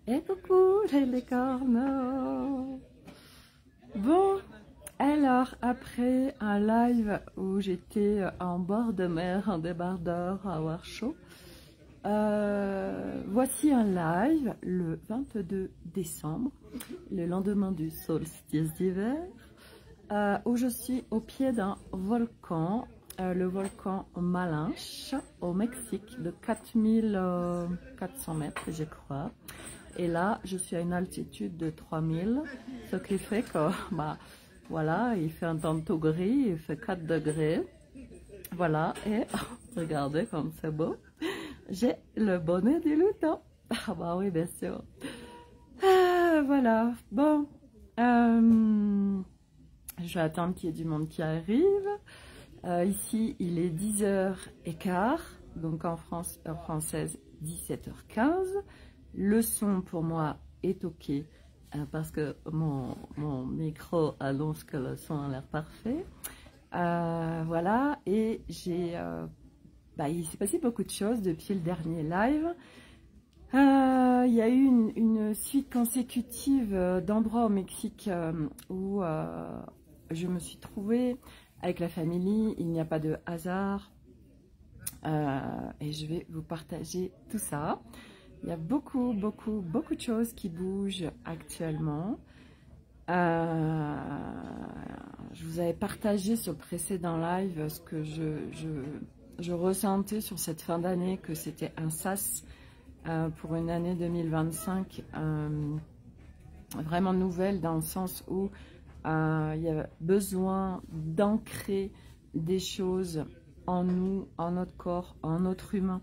Et coucou les licornes. Bon, alors après un live où j'étais en bord de mer, en débardeur, à avoir chaud, voici un live le 22 décembre, le lendemain du solstice d'hiver, où je suis au pied d'un volcan, le volcan Malinche, au Mexique, de 4400 mètres, je crois. Et là, je suis à une altitude de 3000, ce qui fait que, bah, voilà, il fait un temps tout gris, il fait 4 degrés. Voilà, et regardez comme c'est beau. J'ai le bonnet du lutin. Ah bah oui, bien sûr. Ah, voilà, bon. Je vais attendre qu'il y ait du monde qui arrive. Ici, il est 10h15, donc en France, heure française, 17h15. Le son pour moi est ok parce que mon micro annonce que le son a l'air parfait. Voilà, et il s'est passé beaucoup de choses depuis le dernier live. Il y a eu une suite consécutive d'endroits au Mexique où je me suis trouvée avec la famille. Il n'y a pas de hasard et je vais vous partager tout ça. Il y a beaucoup de choses qui bougent actuellement. Je vous avais partagé sur le précédent live ce que je ressentais sur cette fin d'année, que c'était un sas pour une année 2025 vraiment nouvelle, dans le sens où il y a besoin d'ancrer des choses en nous, en notre corps, en notre humain,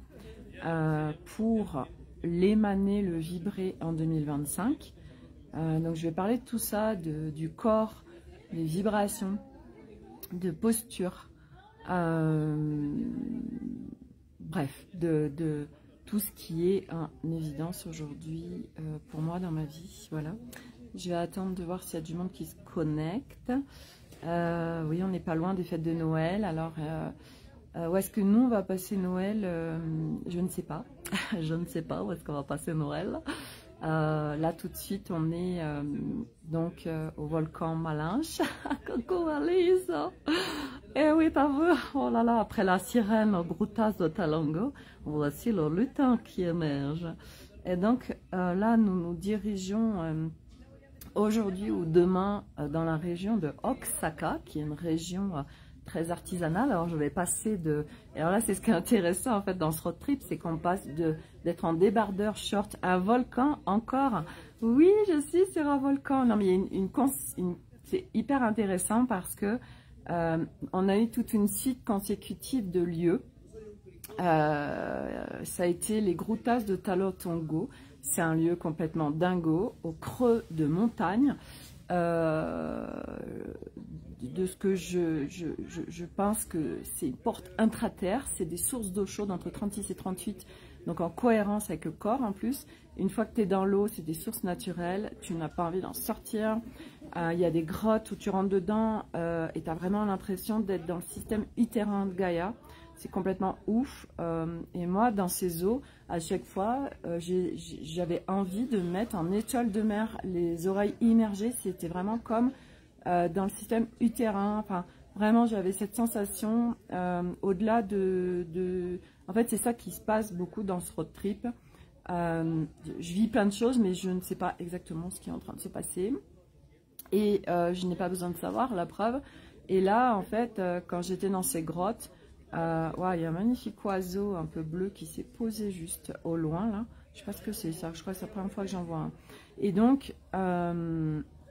pour l'émaner, le vibrer en 2025. Donc je vais parler de tout ça, du corps, des vibrations, de posture, bref, de tout ce qui est en évidence aujourd'hui pour moi dans ma vie. Voilà. Je vais attendre de voir s'il y a du monde qui se connecte. Oui, on n'est pas loin des fêtes de Noël. Alors, où est-ce que nous, on va passer Noël? Je ne sais pas. Je ne sais pas où est-ce qu'on va passer Noël. Là, tout de suite, on est donc au volcan Malinche. Coucou Alice. Eh oui, t'as vu? Oh là là, après la sirène au Grutas de Talango, voici le lutin qui émerge. Et donc, là, nous nous dirigeons aujourd'hui ou demain dans la région de Oaxaca, qui est une région très artisanale. Alors je vais passer de... Et alors là, c'est ce qui est intéressant en fait dans ce road trip, c'est qu'on passe d'être en débardeur short à un volcan encore. Oui, je suis sur un volcan. Non, mais il y a c'est hyper intéressant parce que on a eu toute une suite consécutive de lieux. Ça a été les Grutas de Talango. C'est un lieu complètement dingo, au creux de montagne. De ce que je pense que c'est une porte intraterre, c'est des sources d'eau chaude entre 36 et 38, donc en cohérence avec le corps en plus. Une fois que tu es dans l'eau, c'est des sources naturelles, tu n'as pas envie d'en sortir. Il y a des grottes où tu rentres dedans et tu as vraiment l'impression d'être dans le système utérin de Gaïa. C'est complètement ouf. Et moi, dans ces eaux, à chaque fois, j'avais envie de mettre en étoile de mer les oreilles immergées. C'était vraiment comme dans le système utérin. Enfin, vraiment, j'avais cette sensation au-delà En fait, c'est ça qui se passe beaucoup dans ce road trip. Je vis plein de choses, mais je ne sais pas exactement ce qui est en train de se passer. Et je n'ai pas besoin de savoir, la preuve. Et là, en fait, quand j'étais dans ces grottes, ouais, il y a un magnifique oiseau un peu bleu qui s'est posé juste au loin là. Je sais pas ce que c'est ça, je crois que c'est la première fois que j'en vois un. Et donc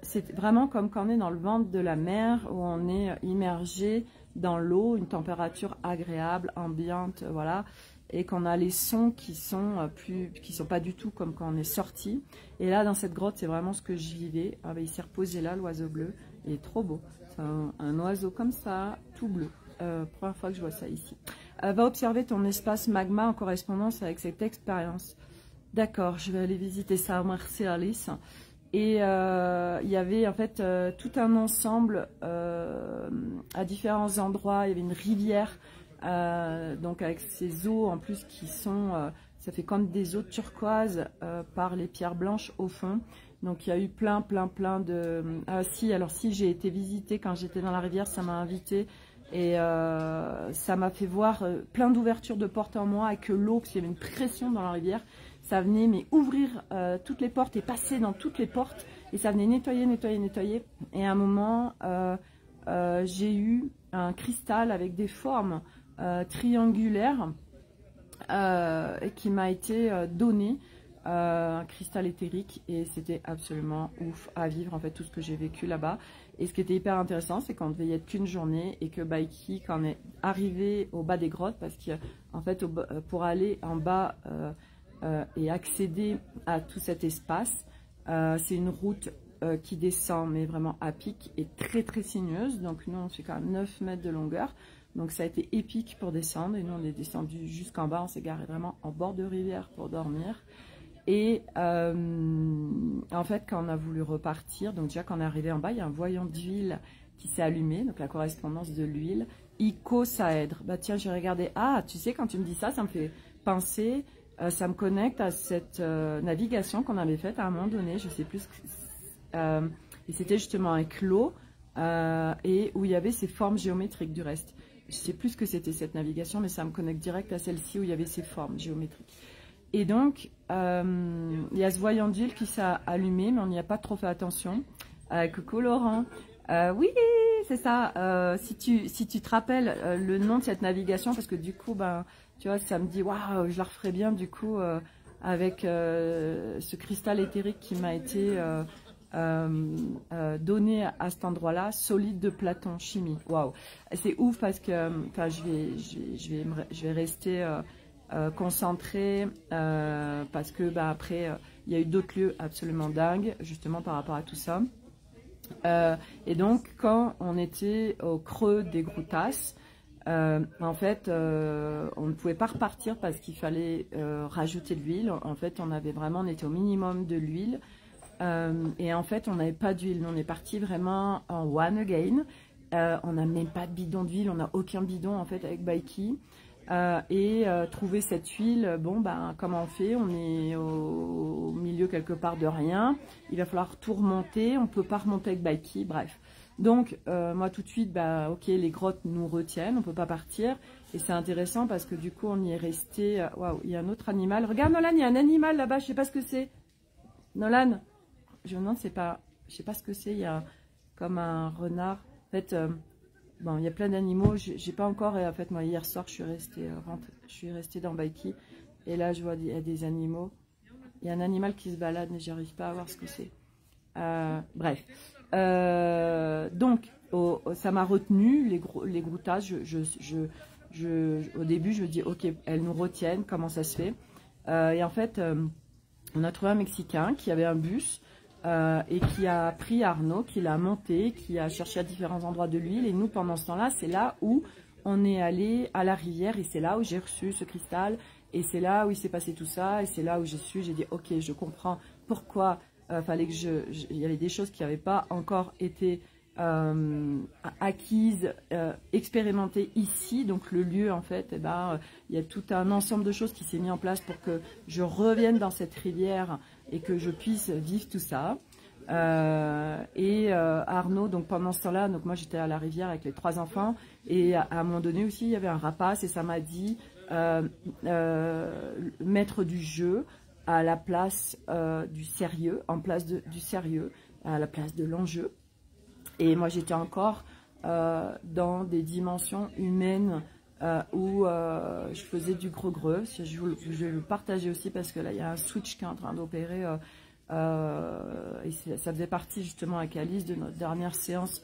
c'est vraiment comme quand on est dans le ventre de la mer, où on est immergé dans l'eau, une température agréable, ambiante, voilà, et qu'on a les sons qui sont pas du tout comme quand on est sorti. Et là dans cette grotte, c'est vraiment ce que je vivais. Ah, ben, il s'est reposé là, l'oiseau bleu, il est trop beau. C'est un oiseau comme ça, tout bleu. Première fois que je vois ça ici. Va observer ton espace magma en correspondance avec cette expérience. D'accord, je vais aller visiter ça. Merci Alice. Et il y avait en fait tout un ensemble à différents endroits. Il y avait une rivière, donc avec ces eaux en plus qui sont... ça fait comme des eaux turquoises par les pierres blanches au fond. Donc il y a eu plein de... Ah si, alors si, j'ai été visiter quand j'étais dans la rivière, ça m'a invité et ça m'a fait voir plein d'ouvertures de portes en moi avec l'eau, parce qu'il y avait une pression dans la rivière. Ça venait mais ouvrir toutes les portes et passer dans toutes les portes et ça venait nettoyer. Et à un moment, j'ai eu un cristal avec des formes triangulaires qui m'a été donné. Un cristal éthérique et c'était absolument ouf à vivre en fait tout ce que j'ai vécu là-bas. Et ce qui était hyper intéressant, c'est qu'on devait y être qu'une journée et que Baiki, quand on est arrivé au bas des grottes, parce qu'en fait pour aller en bas et accéder à tout cet espace, c'est une route qui descend mais vraiment à pic et très sinueuse. Donc nous on fait quand même 9 mètres de longueur, donc ça a été épique pour descendre et nous on est descendu jusqu'en bas, on s'est garé vraiment en bord de rivière pour dormir. Et en fait, quand on a voulu repartir, donc déjà quand on est arrivé en bas, il y a un voyant d'huile qui s'est allumé, donc la correspondance de l'huile, icosaèdre. Bah tiens, j'ai regardé, ah, tu sais, quand tu me dis ça, ça me fait penser, ça me connecte à cette navigation qu'on avait faite à un moment donné, je sais plus, et c'était justement avec l'eau, et où il y avait ces formes géométriques du reste. Je sais plus ce que c'était cette navigation, mais ça me connecte direct à celle-ci où il y avait ces formes géométriques. Et donc, il y a ce voyant d'huile qui s'est allumé, mais on n'y a pas trop fait attention. Coucou Laurent. Oui, c'est ça. Si tu te rappelles le nom de cette navigation, parce que du coup, ben, tu vois, ça me dit, waouh, je la referai bien du coup avec ce cristal éthérique qui m'a été donné à cet endroit-là, solide de Platon, chimie. Waouh, c'est ouf parce que, enfin, je vais rester concentré parce que bah, après il y a eu d'autres lieux absolument dingues justement par rapport à tout ça et donc quand on était au creux des Groutas, en fait on ne pouvait pas repartir parce qu'il fallait rajouter de l'huile. En fait on était au minimum de l'huile et en fait on n'avait pas d'huile. On est parti vraiment en one again. On n'a même pas de bidon d'huile, on n'a aucun bidon en fait avec Baiki. Trouver cette huile, bon ben comment on fait? On est au milieu quelque part de rien, il va falloir tout remonter, on peut pas remonter avec Baiki, bref. Donc moi tout de suite, bah ok, les grottes nous retiennent, on peut pas partir, et c'est intéressant parce que du coup on y est resté. Waouh, il y a un autre animal, regarde Nolan, il y a un animal là-bas, je sais pas ce que c'est. Nolan, je me demande, je sais pas ce que c'est, il y a comme un renard, en fait. Bon, il y a plein d'animaux, j'ai pas encore, et en fait moi hier soir je suis restée dans Baiki et là je vois il y a des animaux, il y a un animal qui se balade mais j'arrive pas à voir ce que c'est. Bref, donc ça m'a retenu les Groutas. Au début je me dis ok, elles nous retiennent, comment ça se fait? Et en fait on a trouvé un Mexicain qui avait un bus et qui a pris Arnaud, qui l'a monté, qui a cherché à différents endroits de l'huile. Et nous, pendant ce temps-là, c'est là où on est allé à la rivière et c'est là où j'ai reçu ce cristal. Et c'est là où il s'est passé tout ça. Et c'est là où j'ai dit, ok, je comprends pourquoi fallait que il y avait des choses qui n'avaient pas encore été acquises, expérimentées ici. Donc le lieu, en fait, eh ben, il y a tout un ensemble de choses qui s'est mis en place pour que je revienne dans cette rivière et que je puisse vivre tout ça. Arnaud, donc pendant ce temps-là, donc moi j'étais à la rivière avec les 3 enfants, et à un moment donné aussi il y avait un rapace, et ça m'a dit mettre du jeu à la place du sérieux, du sérieux, à la place de l'enjeu. Et moi j'étais encore dans des dimensions humaines où je faisais du gros-greux. Je vais le partager aussi parce que là il y a un switch qui est en train d'opérer et ça faisait partie justement avec Alice de notre dernière séance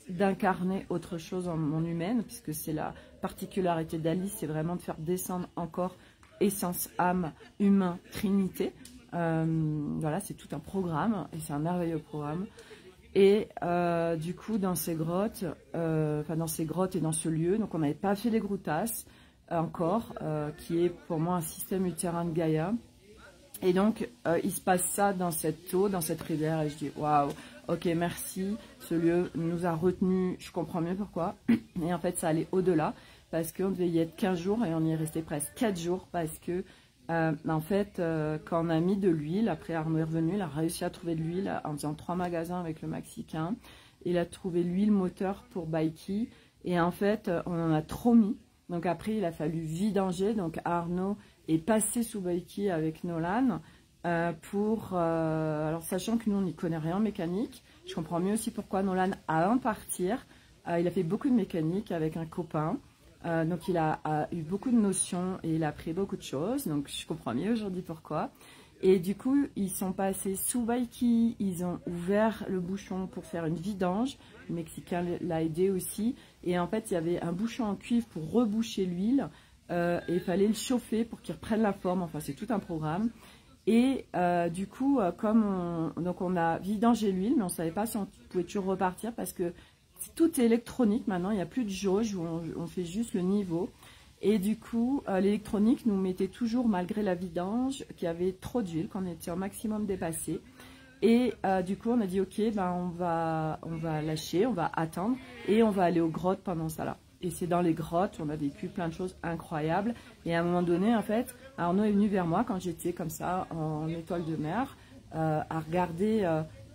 d'incarner autre chose en humaine, puisque c'est la particularité d'Alice, c'est vraiment de faire descendre encore essence, âme, humain, trinité. Voilà, c'est tout un programme et c'est un merveilleux programme. Et du coup, dans ces grottes, et dans ce lieu, donc on n'avait pas fait les Groutas encore, qui est pour moi un système utérin de Gaïa. Et donc, il se passe ça dans cette eau, dans cette rivière, et je dis waouh, ok, merci, ce lieu nous a retenus, je comprends mieux pourquoi. Et en fait, ça allait au-delà, parce qu'on devait y être 15 jours et on y est resté presque 4 jours, parce que En fait, quand on a mis de l'huile, après Arnaud est revenu, il a réussi à trouver de l'huile en faisant 3 magasins avec le Mexicain. Il a trouvé l'huile moteur pour Baiki. Et en fait, on en a trop mis. Donc après, il a fallu vidanger. Donc Arnaud est passé sous Baiki avec Nolan alors sachant que nous, on n'y connaît rien en mécanique. Je comprends mieux aussi pourquoi Nolan, avant de partir, il a fait beaucoup de mécanique avec un copain. Donc il a eu beaucoup de notions et il a appris beaucoup de choses. Donc je comprends mieux aujourd'hui pourquoi. Et du coup, ils sont passés sous Baiki, ils ont ouvert le bouchon pour faire une vidange. Le Mexicain l'a aidé aussi. Et en fait, il y avait un bouchon en cuivre pour reboucher l'huile. Et il fallait le chauffer pour qu'il reprenne la forme. Enfin, c'est tout un programme. Et du coup, donc on a vidangé l'huile, mais on ne savait pas si on pouvait toujours repartir parce que tout est électronique maintenant. Il n'y a plus de jauge où on fait juste le niveau. Et du coup, l'électronique nous mettait toujours, malgré la vidange, qu'il y avait trop d'huile, qu'on était au maximum dépassé. Et du coup, on a dit, ok, ben, on va lâcher, on va attendre et on va aller aux grottes pendant ça là. Et c'est dans les grottes, on a vécu plein de choses incroyables. Et à un moment donné, en fait, Arnaud est venu vers moi quand j'étais comme ça, en étoile de mer, à regarder,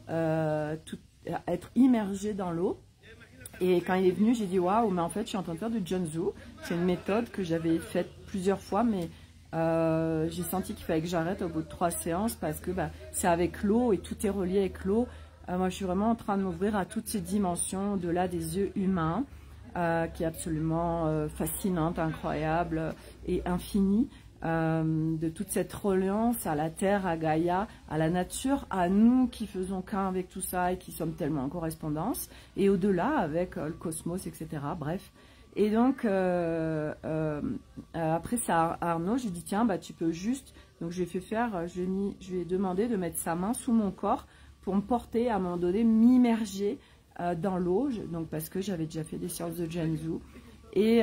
être immergé dans l'eau. Et quand il est venu, j'ai dit waouh, mais en fait, je suis en train de faire du Junzu. C'est une méthode que j'avais faite plusieurs fois, mais j'ai senti qu'il fallait que j'arrête au bout de 3 séances parce que c'est avec l'eau et tout est relié avec l'eau. Moi, je suis vraiment en train de m'ouvrir à toutes ces dimensions au-delà des yeux humains, qui est absolument fascinante, incroyable et infinie. De toute cette reliance à la terre, à Gaïa, à la nature, à nous qui faisons qu'un avec tout ça et qui sommes tellement en correspondance, et au-delà avec le cosmos, etc. Bref. Et donc, après ça, Arnaud, j'ai dit, tiens, tu peux juste... Donc, je lui ai demandé de mettre sa main sous mon corps pour me porter, à un moment donné, m'immerger dans l'eau, donc parce que j'avais déjà fait des séances de Junzu. Et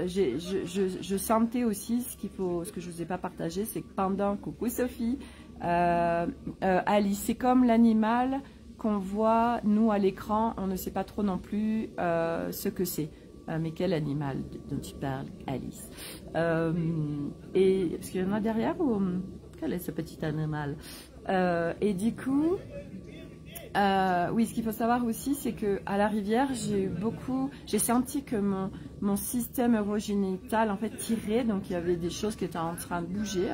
je sentais aussi ce que je ne vous ai pas partagé, c'est que pendant, coucou Sophie, Alice, c'est comme l'animal qu'on voit, nous, à l'écran, on ne sait pas trop non plus ce que c'est. Mais quel animal dont tu parles, Alice? Et parce qu'il y en a derrière, ou quel est ce petit animal? Et du coup... oui, ce qu'il faut savoir aussi, c'est que à la rivière, j'ai senti que mon système urogénital en fait tirait, donc il y avait des choses qui étaient en train de bouger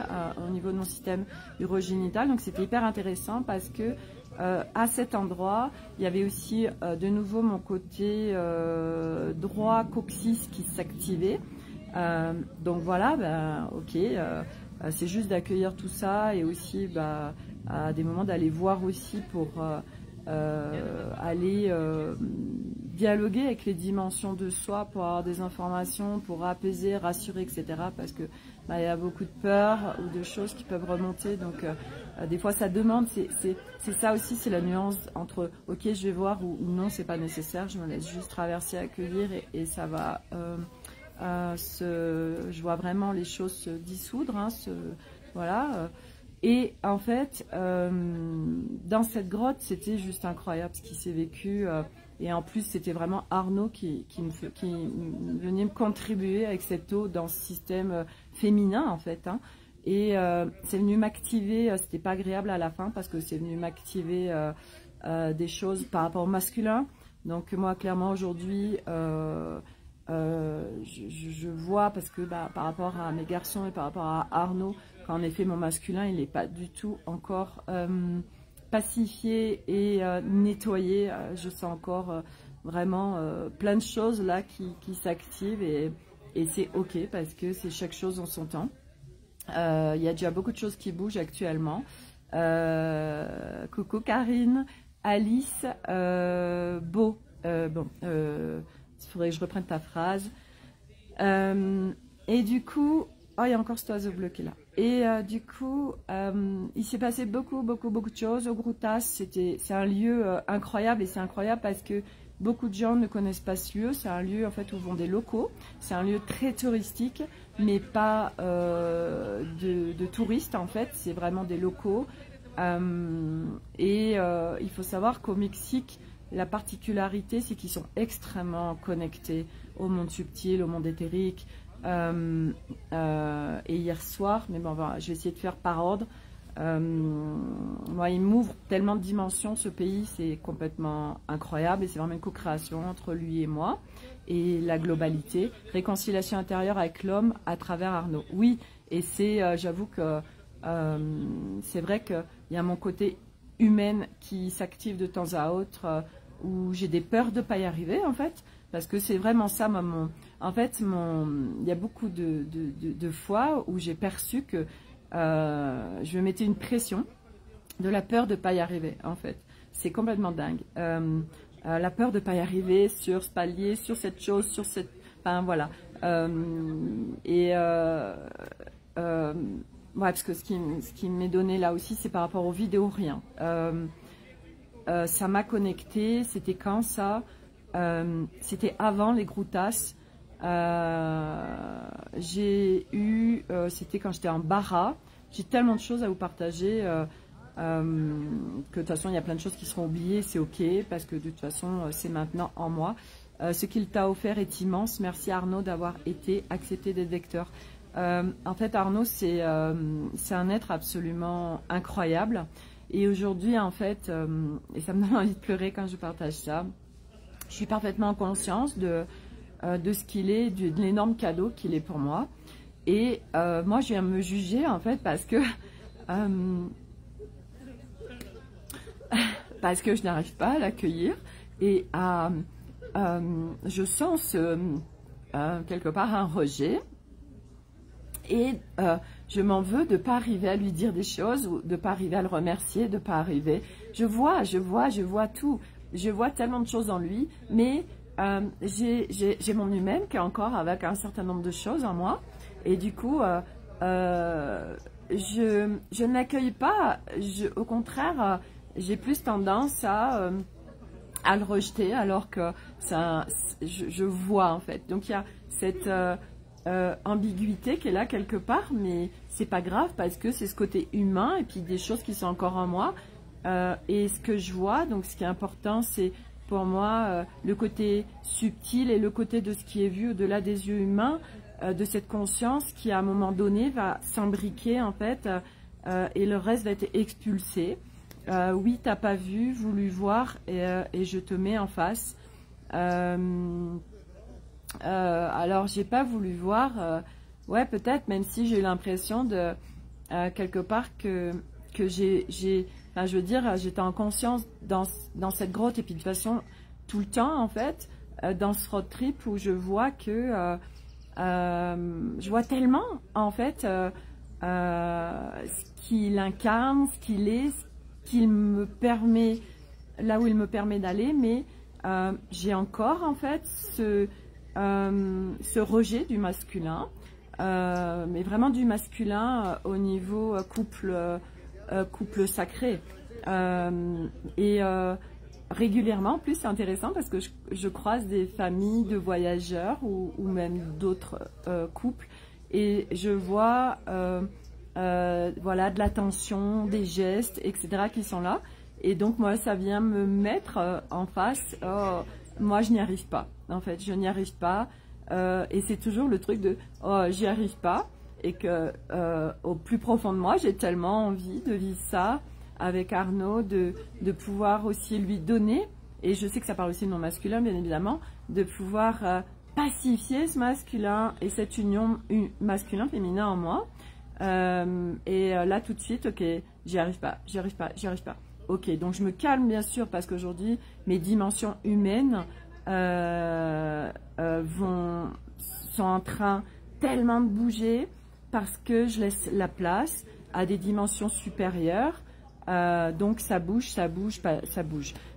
au niveau de mon système urogénital, donc c'était hyper intéressant parce que à cet endroit, il y avait aussi de nouveau mon côté droit coccyx qui s'activait. Donc voilà, ok, c'est juste d'accueillir tout ça et aussi à des moments d'aller voir aussi pour aller dialoguer avec les dimensions de soi pour avoir des informations, pour apaiser, rassurer, etc. Parce que il y a beaucoup de peurs ou de choses qui peuvent remonter. Donc des fois ça demande, c'est ça aussi, c'est la nuance entre ok je vais voir ou non, c'est pas nécessaire, je me laisse juste traverser, accueillir et ça va je vois vraiment les choses se dissoudre, hein, voilà. Et en fait, dans cette grotte, c'était juste incroyable ce qui s'est vécu. Et en plus, c'était vraiment Arnaud qui venait me contribuer avec cette eau dans ce système féminin, en fait. Hein. Et c'est venu m'activer, c'était pas agréable à la fin parce que c'est venu m'activer des choses par rapport au masculin. Donc moi, clairement, aujourd'hui... je vois parce que par rapport à mes garçons et par rapport à Arnaud, qu'en effet mon masculin il n'est pas du tout encore pacifié et nettoyé. Je sens encore vraiment plein de choses là qui s'activent et c'est ok parce que c'est chaque chose en son temps. Il y a déjà beaucoup de choses qui bougent actuellement. Coucou Karine, Alice, Beau, bon. Il faudrait que je reprenne ta phrase. Et du coup, oh, il y a encore cet oiseau bleu qui est là. Et du coup, il s'est passé beaucoup de choses. Au Grutas, c'est un lieu incroyable et c'est incroyable parce que beaucoup de gens ne connaissent pas ce lieu. C'est un lieu en fait où vont des locaux. C'est un lieu très touristique, mais pas de touristes en fait. C'est vraiment des locaux. Et il faut savoir qu'au Mexique, la particularité, c'est qu'ils sont extrêmement connectés au monde subtil, au monde éthérique. Et hier soir, mais bon, je vais essayer de faire par ordre. Moi, il m'ouvre tellement de dimensions, ce pays, c'est complètement incroyable et c'est vraiment une co-création entre lui et moi et la globalité. Réconciliation intérieure avec l'homme à travers Arnaud. Oui, et c'est, j'avoue que c'est vrai qu'il y a mon côté humaine qui s'active de temps à autre, où j'ai des peurs de ne pas y arriver en fait, parce que c'est vraiment ça, en fait, il y a beaucoup de fois où j'ai perçu que je me mettais une pression de la peur de ne pas y arriver, en fait. C'est complètement dingue. La peur de ne pas y arriver sur ce palier, sur cette chose, sur cette... Enfin, voilà. Ouais, parce que ce qui m'est donné là aussi, c'est par rapport aux vidéos, rien. Ça m'a connecté, c'était quand ça c'était avant les Groutas. J'ai eu, c'était quand j'étais en Bara. J'ai tellement de choses à vous partager que de toute façon il y a plein de choses qui seront oubliées, c'est ok parce que de toute façon c'est maintenant en moi. Ce qu'il t'a offert est immense. Merci Arnaud d'avoir accepté d'être vecteur. En fait Arnaud c'est un être absolument incroyable et aujourd'hui en fait et ça me donne envie de pleurer quand je partage ça. Je suis parfaitement en conscience de ce qu'il est, de l'énorme cadeau qu'il est pour moi. Et moi, je viens me juger, en fait, parce que je n'arrive pas à l'accueillir. Et je sens quelque part un rejet. Et je m'en veux de ne pas arriver à lui dire des choses, ou de ne pas arriver à le remercier, de ne pas arriver... Je vois tout. Je vois tellement de choses en lui, mais j'ai mon humaine qui est encore avec un certain nombre de choses en moi. Et du coup, je ne l'accueille pas. Au contraire, j'ai plus tendance à le rejeter, alors que je vois en fait. Donc il y a cette ambiguïté qui est là quelque part, mais c'est pas grave parce que c'est ce côté humain et puis des choses qui sont encore en moi. Et ce que je vois, donc ce qui est important, c'est pour moi le côté subtil et le côté de ce qui est vu au-delà des yeux humains, de cette conscience qui à un moment donné va s'imbriquer en fait et le reste va être expulsé. Oui, t'as pas voulu voir et je te mets en face. Alors j'ai pas voulu voir, ouais peut-être, même si j'ai eu l'impression de quelque part que enfin, je veux dire, j'étais en conscience dans cette grotte et puis de toute façon tout le temps en fait dans ce road trip où je vois que je vois tellement en fait ce qu'il incarne, ce qu'il est, ce qu'il me permet, là où il me permet d'aller, mais j'ai encore en fait ce rejet du masculin, mais vraiment du masculin au niveau couple sacré. Régulièrement, en plus c'est intéressant parce que je croise des familles de voyageurs ou même d'autres couples et je vois voilà, de l'attention, des gestes, etc. qui sont là. Et donc moi ça vient me mettre en face, oh, moi je n'y arrive pas, en fait je n'y arrive pas, et c'est toujours le truc de oh j'y arrive pas, et que au plus profond de moi j'ai tellement envie de vivre ça avec Arnaud, de pouvoir aussi lui donner, et je sais que ça parle aussi de mon masculin bien évidemment, de pouvoir pacifier ce masculin et cette union masculin-féminin en moi, là tout de suite, ok, j'y arrive pas. Ok, donc je me calme bien sûr parce qu'aujourd'hui mes dimensions humaines sont en train tellement de bouger parce que je laisse la place à des dimensions supérieures. Donc ça bouge.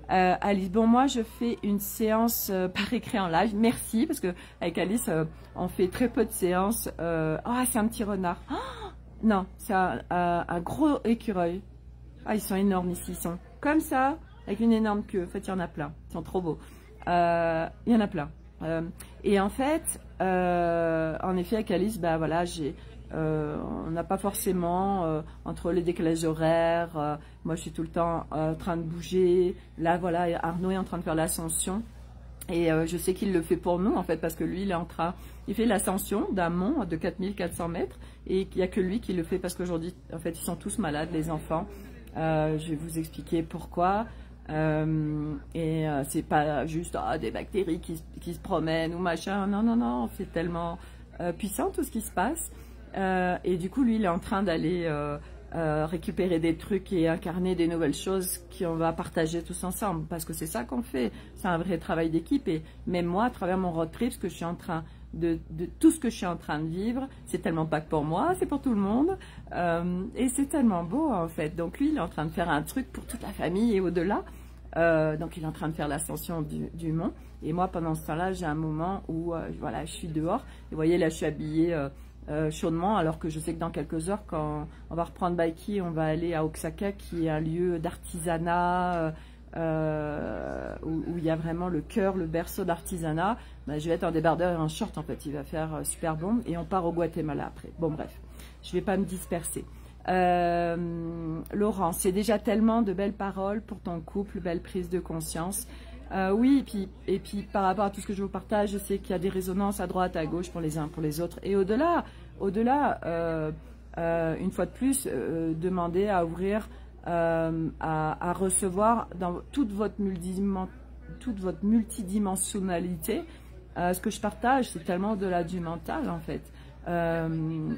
Alice, bon moi je fais une séance par écrit en live, merci, parce que avec Alice on fait très peu de séances. C'est un petit renard. Oh, non, c'est un gros écureuil. Ah, ils sont énormes ici, ils sont comme ça, avec une énorme queue. En fait, il y en a plein, ils sont trop beaux. Il y en a plein. Et en fait, en effet, avec Alice, bah voilà, on n'a pas forcément entre les décalages horaires. Moi, je suis tout le temps en train de bouger. Là, voilà, Arnaud est en train de faire l'ascension. Et je sais qu'il le fait pour nous, en fait, parce que lui, il fait l'ascension d'un mont de 4400 mètres, et il n'y a que lui qui le fait, parce qu'aujourd'hui, en fait, ils sont tous malades, les enfants. Je vais vous expliquer pourquoi. C'est pas juste des bactéries qui se promènent ou machin. Non, non, non, c'est tellement puissant tout ce qui se passe. Et du coup, lui, il est en train d'aller récupérer des trucs et incarner des nouvelles choses qu'on va partager tous ensemble, parce que c'est ça qu'on fait. C'est un vrai travail d'équipe. Et même moi, à travers mon road trip, ce que je suis en train de tout ce que je suis en train de vivre, c'est tellement pas que pour moi, c'est pour tout le monde. Et c'est tellement beau, en fait. Donc lui, il est en train de faire un truc pour toute la famille et au-delà. Donc il est en train de faire l'ascension du mont. Et moi, pendant ce temps-là, j'ai un moment où voilà, je suis dehors. Et vous voyez, là, je suis habillée chaudement, alors que je sais que dans quelques heures, quand on va reprendre Baiki, on va aller à Oaxaca, qui est un lieu d'artisanat, où il y a vraiment le cœur, le berceau d'artisanat. Ben, je vais être en débardeur et en short, en fait. Il va faire super bon. Et on part au Guatemala après. Bon, bref, je vais pas me disperser. Laurent, c'est déjà tellement de belles paroles pour ton couple, belle prise de conscience. Oui, et puis par rapport à tout ce que je vous partage, je sais qu'il y a des résonances à droite, à gauche pour les uns, pour les autres. Et au-delà, une fois de plus, demandez à ouvrir, à recevoir dans toute votre multidimensionnalité. Ce que je partage, c'est tellement au-delà du mental, en fait.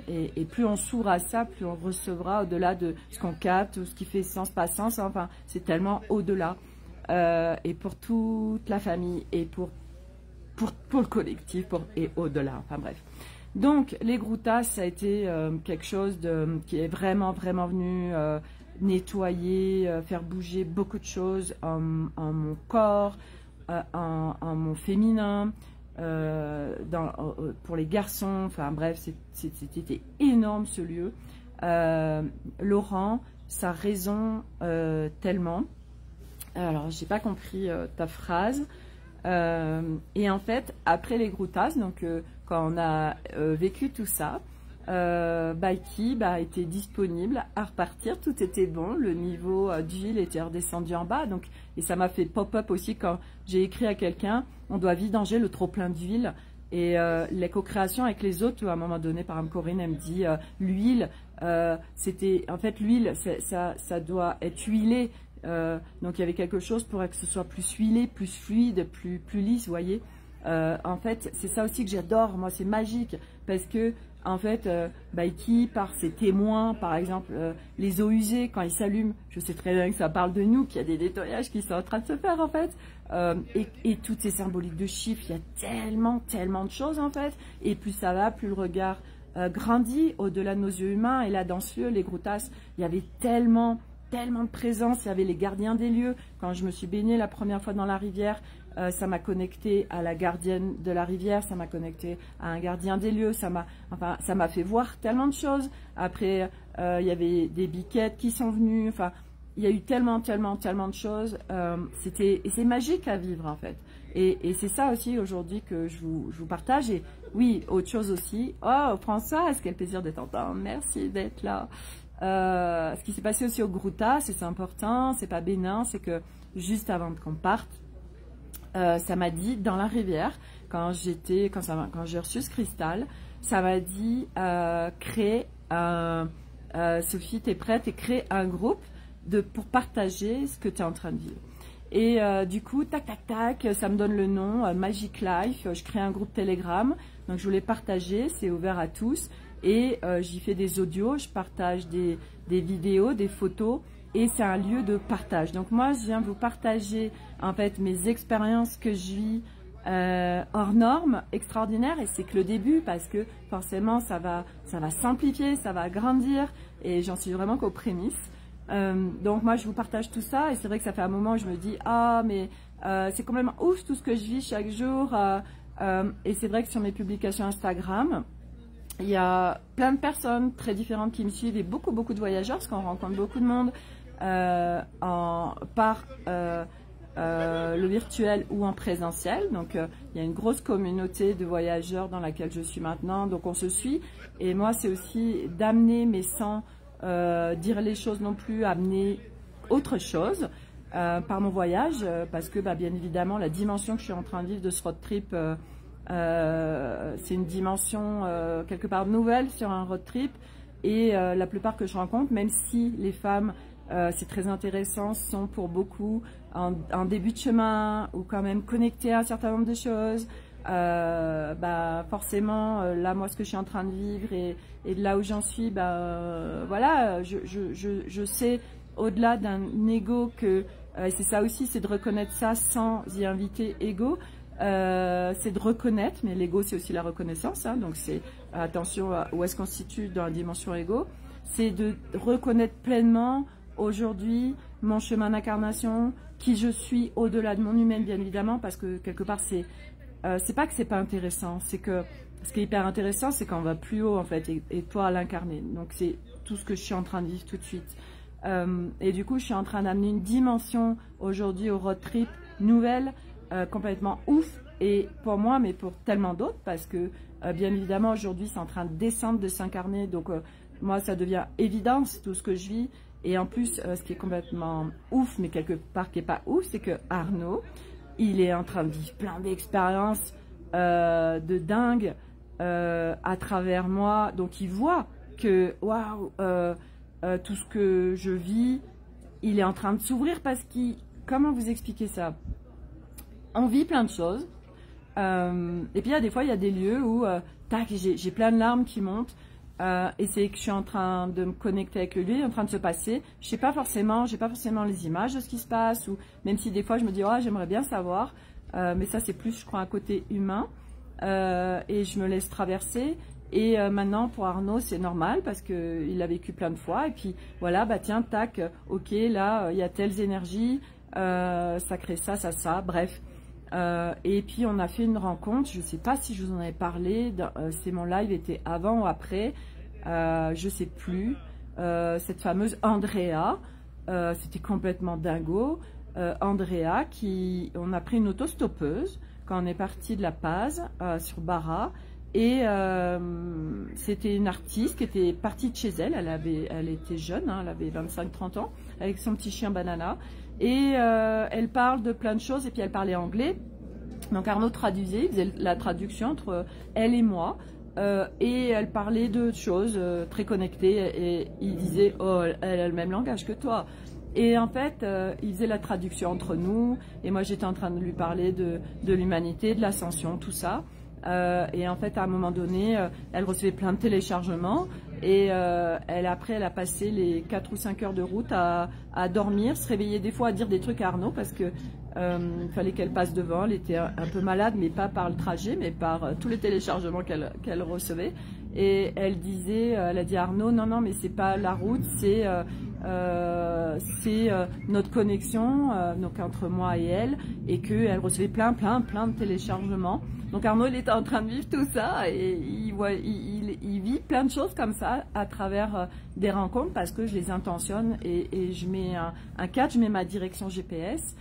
Et plus on s'ouvre à ça, plus on recevra au-delà de ce qu'on capte ou ce qui fait sens, pas sens. Enfin, c'est tellement au-delà. Et pour toute la famille et pour le collectif et au-delà. Enfin bref. Donc les Grutas, ça a été quelque chose qui est vraiment venu nettoyer, faire bouger beaucoup de choses en mon corps, en mon féminin. Pour les garçons, enfin bref, c'était énorme ce lieu. Laurent, ça résonne tellement. Alors, j'ai pas compris ta phrase. Et en fait, après les Grutas, donc quand on a vécu tout ça, Baiki était disponible à repartir, tout était bon, le niveau d'huile était redescendu en bas, donc, et ça m'a fait pop-up aussi quand j'ai écrit à quelqu'un, on doit vidanger le trop plein d'huile. Et les co-créations avec les autres, à un moment donné, par exemple, Corinne, elle me dit l'huile, en fait, l'huile, ça doit être huilé. Donc il y avait quelque chose pour que ce soit plus huilé, plus fluide, plus lisse, vous voyez. En fait, c'est ça aussi que j'adore, moi, c'est magique, parce que en fait, Baiki, par ses témoins, par exemple, les eaux usées, quand ils s'allument, je sais très bien que ça parle de nous, qu'il y a des nettoyages qui sont en train de se faire, en fait. Et toutes ces symboliques de chiffres, il y a tellement de choses, en fait. Et plus ça va, plus le regard grandit au-delà de nos yeux humains. Et là, dans ce lieu, les Grutas, il y avait tellement de présence, il y avait les gardiens des lieux. Quand je me suis baignée la première fois dans la rivière, ça m'a connecté à la gardienne de la rivière, ça m'a connecté à un gardien des lieux, ça m'a fait voir tellement de choses. Après, il y avait des biquettes qui sont venues, enfin, il y a eu tellement de choses. Et c'est magique à vivre, en fait. Et c'est ça aussi aujourd'hui que je vous partage. Et oui, autre chose aussi. Oh, Françoise, quel plaisir de t'entendre. Merci d'être là. Ce qui s'est passé aussi au Grutas, c'est important, c'est pas bénin, c'est que juste avant qu'on parte, ça m'a dit dans la rivière, quand j'ai reçu ce cristal, ça m'a dit Sophie, t'es prête, et crée un groupe pour partager ce que tu es en train de vivre. Et du coup, tac, ça me donne le nom, Magic Life, je crée un groupe Telegram, donc je voulais partager, c'est ouvert à tous. Et j'y fais des audios, je partage des vidéos, des photos, et c'est un lieu de partage. Donc moi, je viens vous partager en fait mes expériences que je vis hors normes, extraordinaires, et c'est que le début, parce que forcément ça va s'amplifier, ça va grandir, et j'en suis vraiment qu'aux prémices. Donc moi, je vous partage tout ça, et c'est vrai que ça fait un moment où je me dis ah mais c'est complètement ouf tout ce que je vis chaque jour, et c'est vrai que sur mes publications Instagram, il y a plein de personnes très différentes qui me suivent, et beaucoup de voyageurs, parce qu'on rencontre beaucoup de monde par le virtuel ou en présentiel. Donc il y a une grosse communauté de voyageurs dans laquelle je suis maintenant, donc on se suit. Et moi, c'est aussi d'amener, mais sans dire les choses non plus, amener autre chose. par mon voyage, parce que bien évidemment la dimension que je suis en train de vivre de ce road trip, c'est une dimension quelque part nouvelle sur un road trip, et la plupart que je rencontre, même si les femmes, c'est très intéressant, sont pour beaucoup en début de chemin ou quand même connectées à un certain nombre de choses. Forcément, là, moi, ce que je suis en train de vivre et de là où j'en suis, voilà, je sais, au-delà d'un ego que, et c'est ça aussi, c'est de reconnaître ça sans y inviter ego, c'est de reconnaître, mais l'ego c'est aussi la reconnaissance, hein, donc c'est attention à où est-ce qu'on se situe dans la dimension ego, c'est de reconnaître pleinement aujourd'hui mon chemin d'incarnation, qui je suis au-delà de mon humaine, bien évidemment, parce que quelque part c'est pas que c'est pas intéressant, c'est que ce qui est hyper intéressant, c'est quand on va plus haut en fait, et toi à l'incarner. Donc c'est tout ce que je suis en train de vivre tout de suite. Et du coup, je suis en train d'amener une dimension aujourd'hui au road trip nouvelle, complètement ouf, et pour moi, mais pour tellement d'autres, parce que bien évidemment aujourd'hui c'est en train de descendre, de s'incarner, donc moi ça devient évidence tout ce que je vis. Et en plus, ce qui est complètement ouf, mais quelque part qui n'est pas ouf, c'est que Arnaud, il est en train de vivre plein d'expériences de dingue à travers moi. Donc il voit que waouh, tout ce que je vis, il est en train de s'ouvrir parce qu'il... Comment vous expliquer ça? On vit plein de choses. Et puis il y a des fois, il y a des lieux où tac, j'ai plein de larmes qui montent. Et c'est que je suis en train de me connecter avec lui, en train de se passer. Je sais pas forcément, j'ai pas forcément les images de ce qui se passe, ou même si des fois je me dis oh j'aimerais bien savoir, mais ça c'est plus je crois un côté humain, et je me laisse traverser. Et maintenant pour Arnaud c'est normal parce que il l'a vécu plein de fois. Et puis voilà, tiens tac, ok là il y a telles énergies, ça crée ça, bref. Et puis on a fait une rencontre, je sais pas si je vous en avais parlé, c'est mon live était avant ou après, je sais plus, cette fameuse Andrea, c'était complètement dingo, Andrea on a pris une autostoppeuse quand on est parti de La Paz sur Barra, et c'était une artiste qui était partie de chez elle, elle était jeune, hein, elle avait 25-30 ans, avec son petit chien Banana. Et elle parle de plein de choses, et puis elle parlait anglais. Donc Arnaud traduisait, il faisait la traduction entre elle et moi. Et elle parlait de choses très connectées. Et il disait, oh, elle a le même langage que toi. Et en fait, il faisait la traduction entre nous. Et moi, j'étais en train de lui parler de l'humanité, de l'ascension, tout ça. Et en fait, à un moment donné, elle recevait plein de téléchargements. Et après, elle a passé les 4 ou 5 heures de route à dormir, se réveiller des fois à dire des trucs à Arnaud parce que il fallait qu'elle passe devant. Elle était un peu malade, mais pas par le trajet, mais par tous les téléchargements qu'elle recevait. Et elle disait, elle a dit à Arnaud, non, mais c'est pas la route, c'est notre connexion donc entre moi et elle, et qu'elle recevait plein de téléchargements. Donc Arnaud, il était en train de vivre tout ça, et il vit plein de choses comme ça à travers des rencontres, parce que je les intentionne et je mets un cadre, je mets ma direction GPS,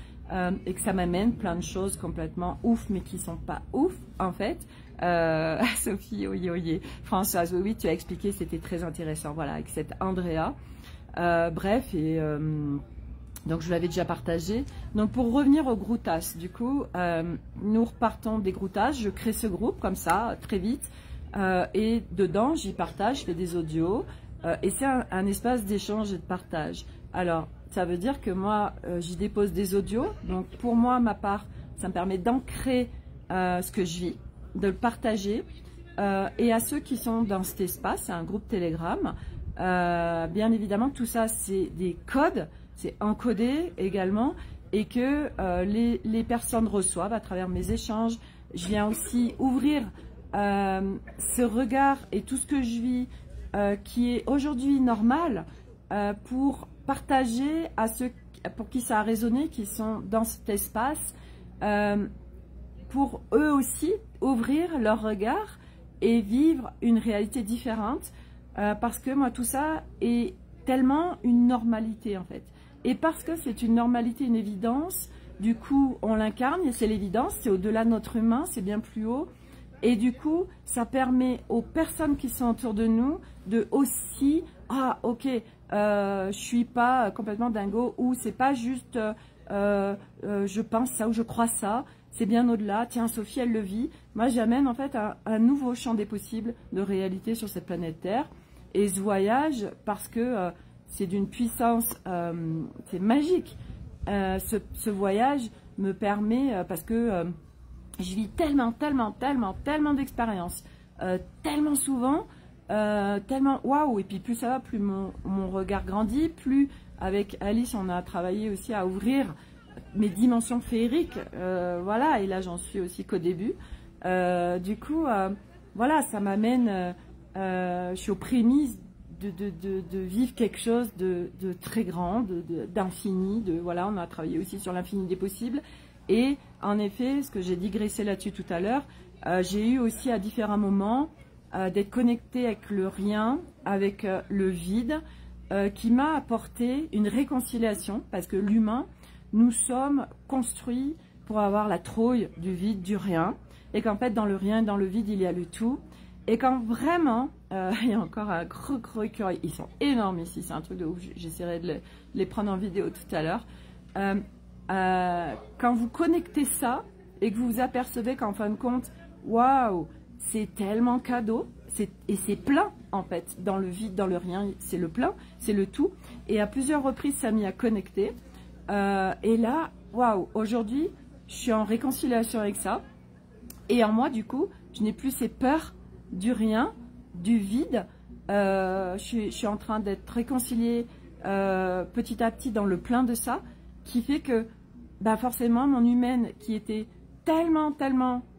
et que ça m'amène plein de choses complètement ouf, mais qui sont pas ouf en fait. Sophie, oye, Françoise, oui, tu as expliqué, c'était très intéressant, voilà, avec cette Andrea. Bref, et donc je l'avais déjà partagé. Donc pour revenir au Groutas, du coup, nous repartons des Groutas, je crée ce groupe comme ça, très vite, et dedans, j'y partage, je fais des audios, et c'est un espace d'échange et de partage. Alors, ça veut dire que moi, j'y dépose des audios, donc pour moi, ma part, ça me permet d'ancrer ce que je vis, de le partager, et à ceux qui sont dans cet espace, c'est un groupe Telegram, bien évidemment, tout ça, c'est des codes, c'est encodé également, et que les personnes reçoivent à travers mes échanges. Je viens aussi ouvrir ce regard et tout ce que je vis qui est aujourd'hui normal pour partager à ceux pour qui ça a résonné, qui sont dans cet espace, pour eux aussi ouvrir leur regard et vivre une réalité différente, parce que moi tout ça est tellement une normalité en fait, et parce que c'est une normalité, une évidence, du coup on l'incarne et c'est l'évidence, c'est au-delà de notre humain, c'est bien plus haut, et du coup ça permet aux personnes qui sont autour de nous de aussi, ah ok, je suis pas complètement dingo, ou c'est pas juste je pense ça ou je crois ça, c'est bien au-delà. Tiens, Sophie, elle le vit. Moi, j'amène en fait un nouveau champ des possibles de réalité sur cette planète Terre. Et ce voyage, parce que c'est d'une puissance, c'est magique. Ce voyage me permet, parce que je vis tellement d'expériences, tellement souvent, tellement waouh. Et puis plus ça va, plus mon regard grandit, plus avec Alice, on a travaillé aussi à ouvrir mes dimensions féeriques, voilà, et là j'en suis aussi qu'au début. Du coup, voilà, ça m'amène, je suis aux prémices de vivre quelque chose de très grand, d'infini, voilà, on a travaillé aussi sur l'infini des possibles. Et en effet, ce que j'ai digressé là-dessus tout à l'heure, j'ai eu aussi à différents moments d'être connectée avec le rien, avec le vide, qui m'a apporté une réconciliation, parce que l'humain, nous sommes construits pour avoir la trouille du vide, du rien, et qu'en fait dans le rien et dans le vide il y a le tout, et quand vraiment, il y a encore un gros écureuil, ils sont énormes ici, c'est un truc de ouf, j'essaierai de les prendre en vidéo tout à l'heure, quand vous connectez ça, et que vous vous apercevez qu'en fin de compte, waouh, c'est tellement cadeau, et c'est plein en fait, dans le vide, dans le rien, c'est le plein, c'est le tout, et à plusieurs reprises ça m'y a connecté. Et là, waouh, aujourd'hui, je suis en réconciliation avec ça. Et en moi, du coup, je n'ai plus ces peurs du rien, du vide. Je suis en train d'être réconciliée petit à petit dans le plein de ça, qui fait que, bah forcément, mon humaine qui était tellement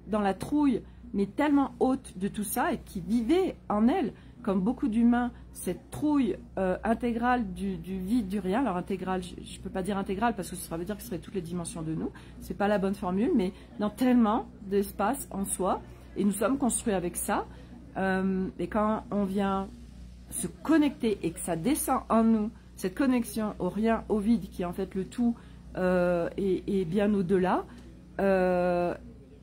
dans la trouille, mais tellement haute de tout ça, et qui vivait en elle, comme beaucoup d'humains, cette trouille intégrale du vide, du rien. Alors intégrale, je ne peux pas dire intégrale parce que ça veut dire que ce serait toutes les dimensions de nous. Ce n'est pas la bonne formule, mais dans tellement d'espace en soi. Et nous sommes construits avec ça. Et quand on vient se connecter et que ça descend en nous, cette connexion au rien, au vide, qui est en fait le tout et bien au-delà,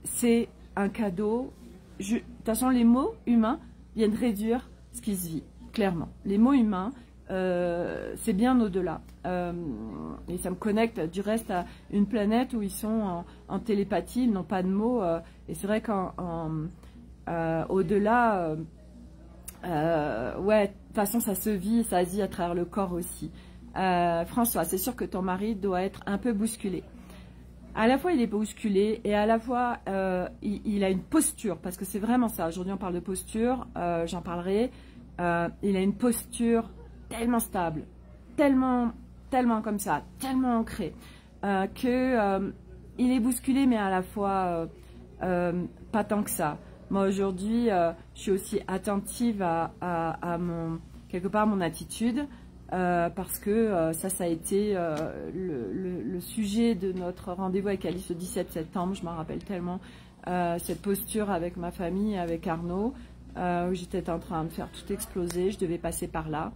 c'est un cadeau. De toute façon, les mots humains viennent réduire ce qui se vit. Clairement, les mots humains, c'est bien au-delà. Et ça me connecte du reste à une planète où ils sont en télépathie, ils n'ont pas de mots. Et c'est vrai qu'au-delà, ouais, de toute façon, ça se vit, ça se vit à travers le corps aussi. François, c'est sûr que ton mari doit être un peu bousculé. À la fois, il est bousculé et à la fois, il a une posture, parce que c'est vraiment ça. Aujourd'hui, on parle de posture, j'en parlerai. Il a une posture tellement stable, tellement comme ça, tellement ancrée, que il est bousculé, mais à la fois pas tant que ça. Moi aujourd'hui, je suis aussi attentive à quelque part mon attitude, parce que ça a été le sujet de notre rendez-vous avec Alice le 17 septembre, je m'en rappelle tellement, cette posture avec ma famille, avec Arnaud, où j'étais en train de faire tout exploser, je devais passer par là.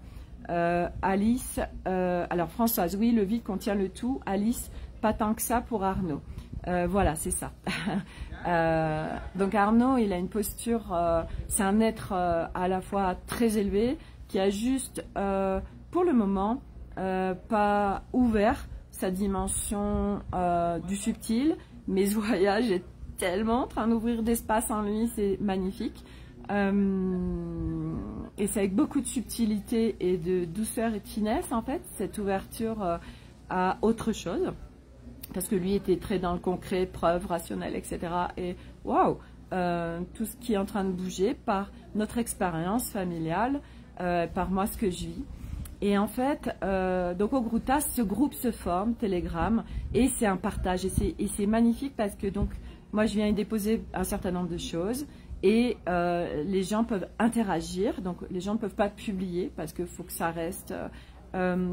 Alice, alors Françoise, oui, le vide contient le tout. Alice, pas tant que ça pour Arnaud. Voilà, c'est ça. Donc Arnaud, il a une posture, c'est un être à la fois très élevé, qui a juste, pour le moment, pas ouvert sa dimension du subtil, mais ce voyage est tellement en train d'ouvrir d'espace en lui, c'est magnifique. Et c'est avec beaucoup de subtilité et de douceur et de finesse en fait, cette ouverture à autre chose, parce que lui était très dans le concret, preuve, rationnel, etc. Et waouh, tout ce qui est en train de bouger par notre expérience familiale, par moi ce que je vis. Et en fait, donc au Grutas, ce groupe se forme, Telegram, et c'est un partage, et c'est magnifique parce que donc moi je viens y déposer un certain nombre de choses. Et les gens peuvent interagir, donc les gens ne peuvent pas publier parce qu'il faut que ça reste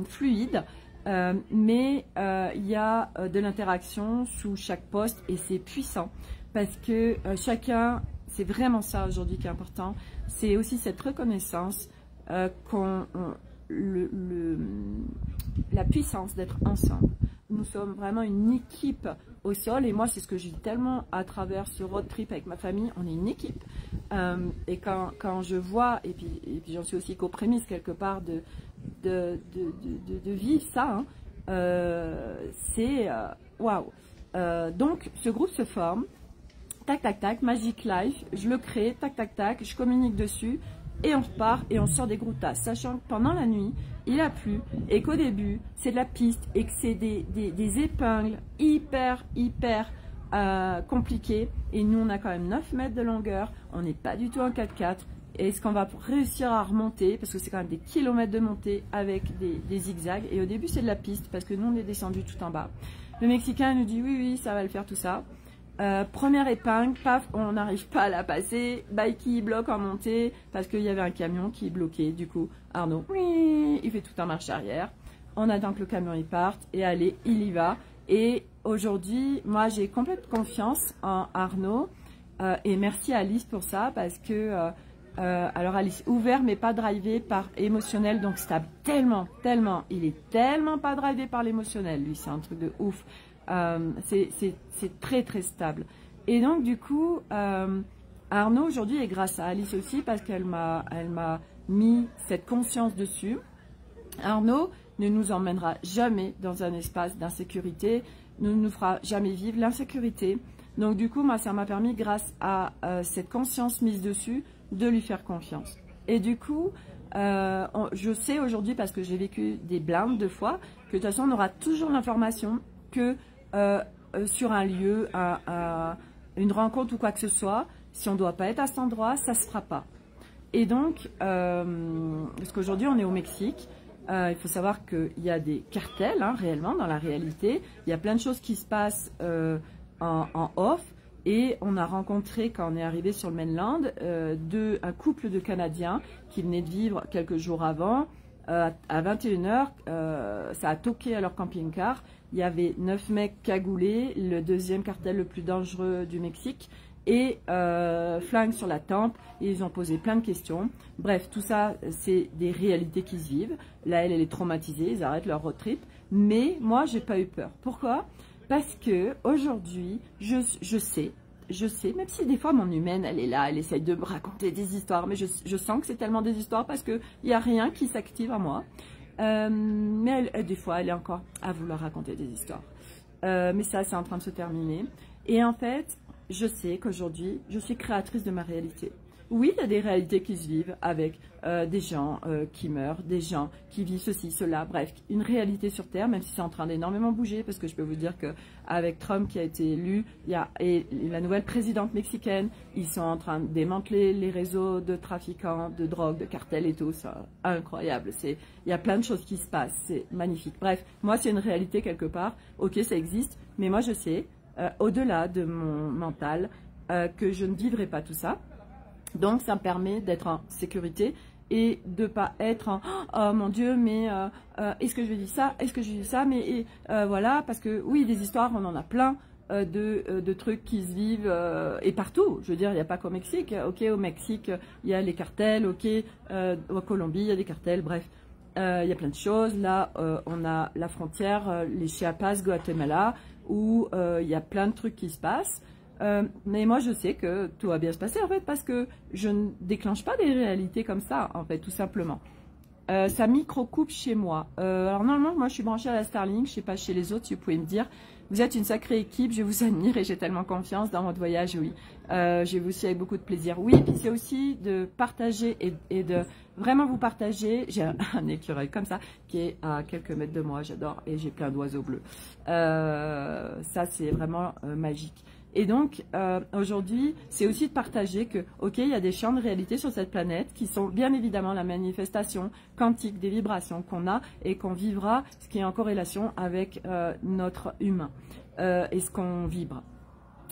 fluide, mais il y a de l'interaction sous chaque post et c'est puissant parce que chacun, c'est vraiment ça aujourd'hui qui est important, c'est aussi cette reconnaissance la puissance d'être ensemble. Nous sommes vraiment une équipe au sol, et moi c'est ce que je dis tellement à travers ce road trip avec ma famille, on est une équipe. Et quand je vois, et puis j'en suis aussi qu'aux prémices quelque part de vivre ça. Hein. C'est waouh. Donc, ce groupe se forme. Tac, tac, tac, Magic Life, je le crée, tac, tac, tac, je communique dessus et on repart et on sort des groutas. Sachant que pendant la nuit, il a plu et qu'au début, c'est de la piste et que c'est des épingles hyper compliquées. Et nous, on a quand même 9 mètres de longueur, on n'est pas du tout en 4x4. Est-ce qu'on va réussir à remonter, parce que c'est quand même des kilomètres de montée avec des zigzags. Et au début, c'est de la piste parce que nous, on est descendu tout en bas. Le Mexicain nous dit oui, oui, ça va le faire tout ça. Première épingle, paf, on n'arrive pas à la passer. Bikey bloque en montée parce qu'il y avait un camion qui est bloqué. Du coup, Arnaud, oui, il fait tout en marche arrière. On attend que le camion il parte et allez, il y va. Et aujourd'hui, moi, j'ai complète confiance en Arnaud et merci à Alice pour ça parce que alors Alice, ouvert mais pas drivé par émotionnel, donc stable. Il est tellement pas drivé par l'émotionnel, lui, c'est un truc de ouf. C'est très stable. Et donc du coup, Arnaud aujourd'hui, et grâce à Alice aussi, parce qu'elle m'a mis cette conscience dessus, Arnaud ne nous emmènera jamais dans un espace d'insécurité, ne nous fera jamais vivre l'insécurité. Donc du coup, moi, ça m'a permis, grâce à cette conscience mise dessus, de lui faire confiance. Et du coup, je sais aujourd'hui, parce que j'ai vécu des blindes 2 fois, que de toute façon, on aura toujours l'information que sur un lieu, une rencontre ou quoi que ce soit, si on ne doit pas être à cet endroit, ça ne se fera pas. Et donc, parce qu'aujourd'hui, on est au Mexique, il faut savoir qu'il y a des cartels, hein, réellement, dans la réalité. Il y a plein de choses qui se passent en off. Et on a rencontré, quand on est arrivé sur le mainland, un couple de Canadiens qui venaient de vivre quelques jours avant. À 21 h, ça a toqué à leur camping-car. Il y avait 9 mecs cagoulés, le deuxième cartel le plus dangereux du Mexique, et flingue sur la tempe. Et ils ont posé plein de questions. Bref, tout ça, c'est des réalités qui se vivent. Là, elle est traumatisée, ils arrêtent leur road trip. Mais moi, j'ai pas eu peur. Pourquoi ? Parce que aujourd'hui, je sais, même si des fois mon humaine, elle est là, elle essaye de me raconter des histoires, mais je sens que c'est tellement des histoires parce qu'il n'y a rien qui s'active en moi. Mais des fois, elle est encore à vouloir raconter des histoires. Mais ça, c'est en train de se terminer. Et en fait, je sais qu'aujourd'hui, je suis créatrice de ma réalité. Oui, il y a des réalités qui se vivent avec des gens qui meurent, des gens qui vivent ceci, cela, bref, une réalité sur Terre, même si c'est en train d'énormément bouger, parce que je peux vous dire qu'avec Trump qui a été élu, et la nouvelle présidente mexicaine, ils sont en train de démanteler les réseaux de trafiquants, de drogue, de cartels et tout, c'est incroyable. Il y a plein de choses qui se passent, c'est magnifique. Bref, moi c'est une réalité quelque part, ok, ça existe, mais moi je sais, au-delà de mon mental, que je ne vivrai pas tout ça. Donc, ça me permet d'être en sécurité et de ne pas être en « Oh mon Dieu, mais est-ce que je vais vivre ça? Est-ce que je vais vivre ça ?» Mais voilà, parce que oui, des histoires, on en a plein de trucs qui se vivent et partout. Je veux dire, il n'y a pas qu'au Mexique. Ok, au Mexique, il y a les cartels. Ok, en Colombie, il y a des cartels. Bref, il y a plein de choses. Là, on a la frontière, les Chiapas, Guatemala, où il y a plein de trucs qui se passent. Mais moi je sais que tout va bien se passer en fait parce que je ne déclenche pas des réalités comme ça en fait tout simplement. Ça micro-coupe chez moi. Alors normalement moi je suis branchée à la Starlink, je sais pas chez les autres si vous pouvez me dire. Vous êtes une sacrée équipe, je vous admire et j'ai tellement confiance dans votre voyage, oui. Je vais aussi avec beaucoup de plaisir. Oui, et puis c'est aussi de partager et de vraiment vous partager. J'ai un écureuil comme ça qui est à quelques mètres de moi, j'adore, et j'ai plein d'oiseaux bleus. Ça c'est vraiment magique. Et donc, aujourd'hui, c'est aussi de partager que, ok, il y a des champs de réalité sur cette planète qui sont bien évidemment la manifestation quantique des vibrations qu'on a et qu'on vivra, ce qui est en corrélation avec notre humain et ce qu'on vibre.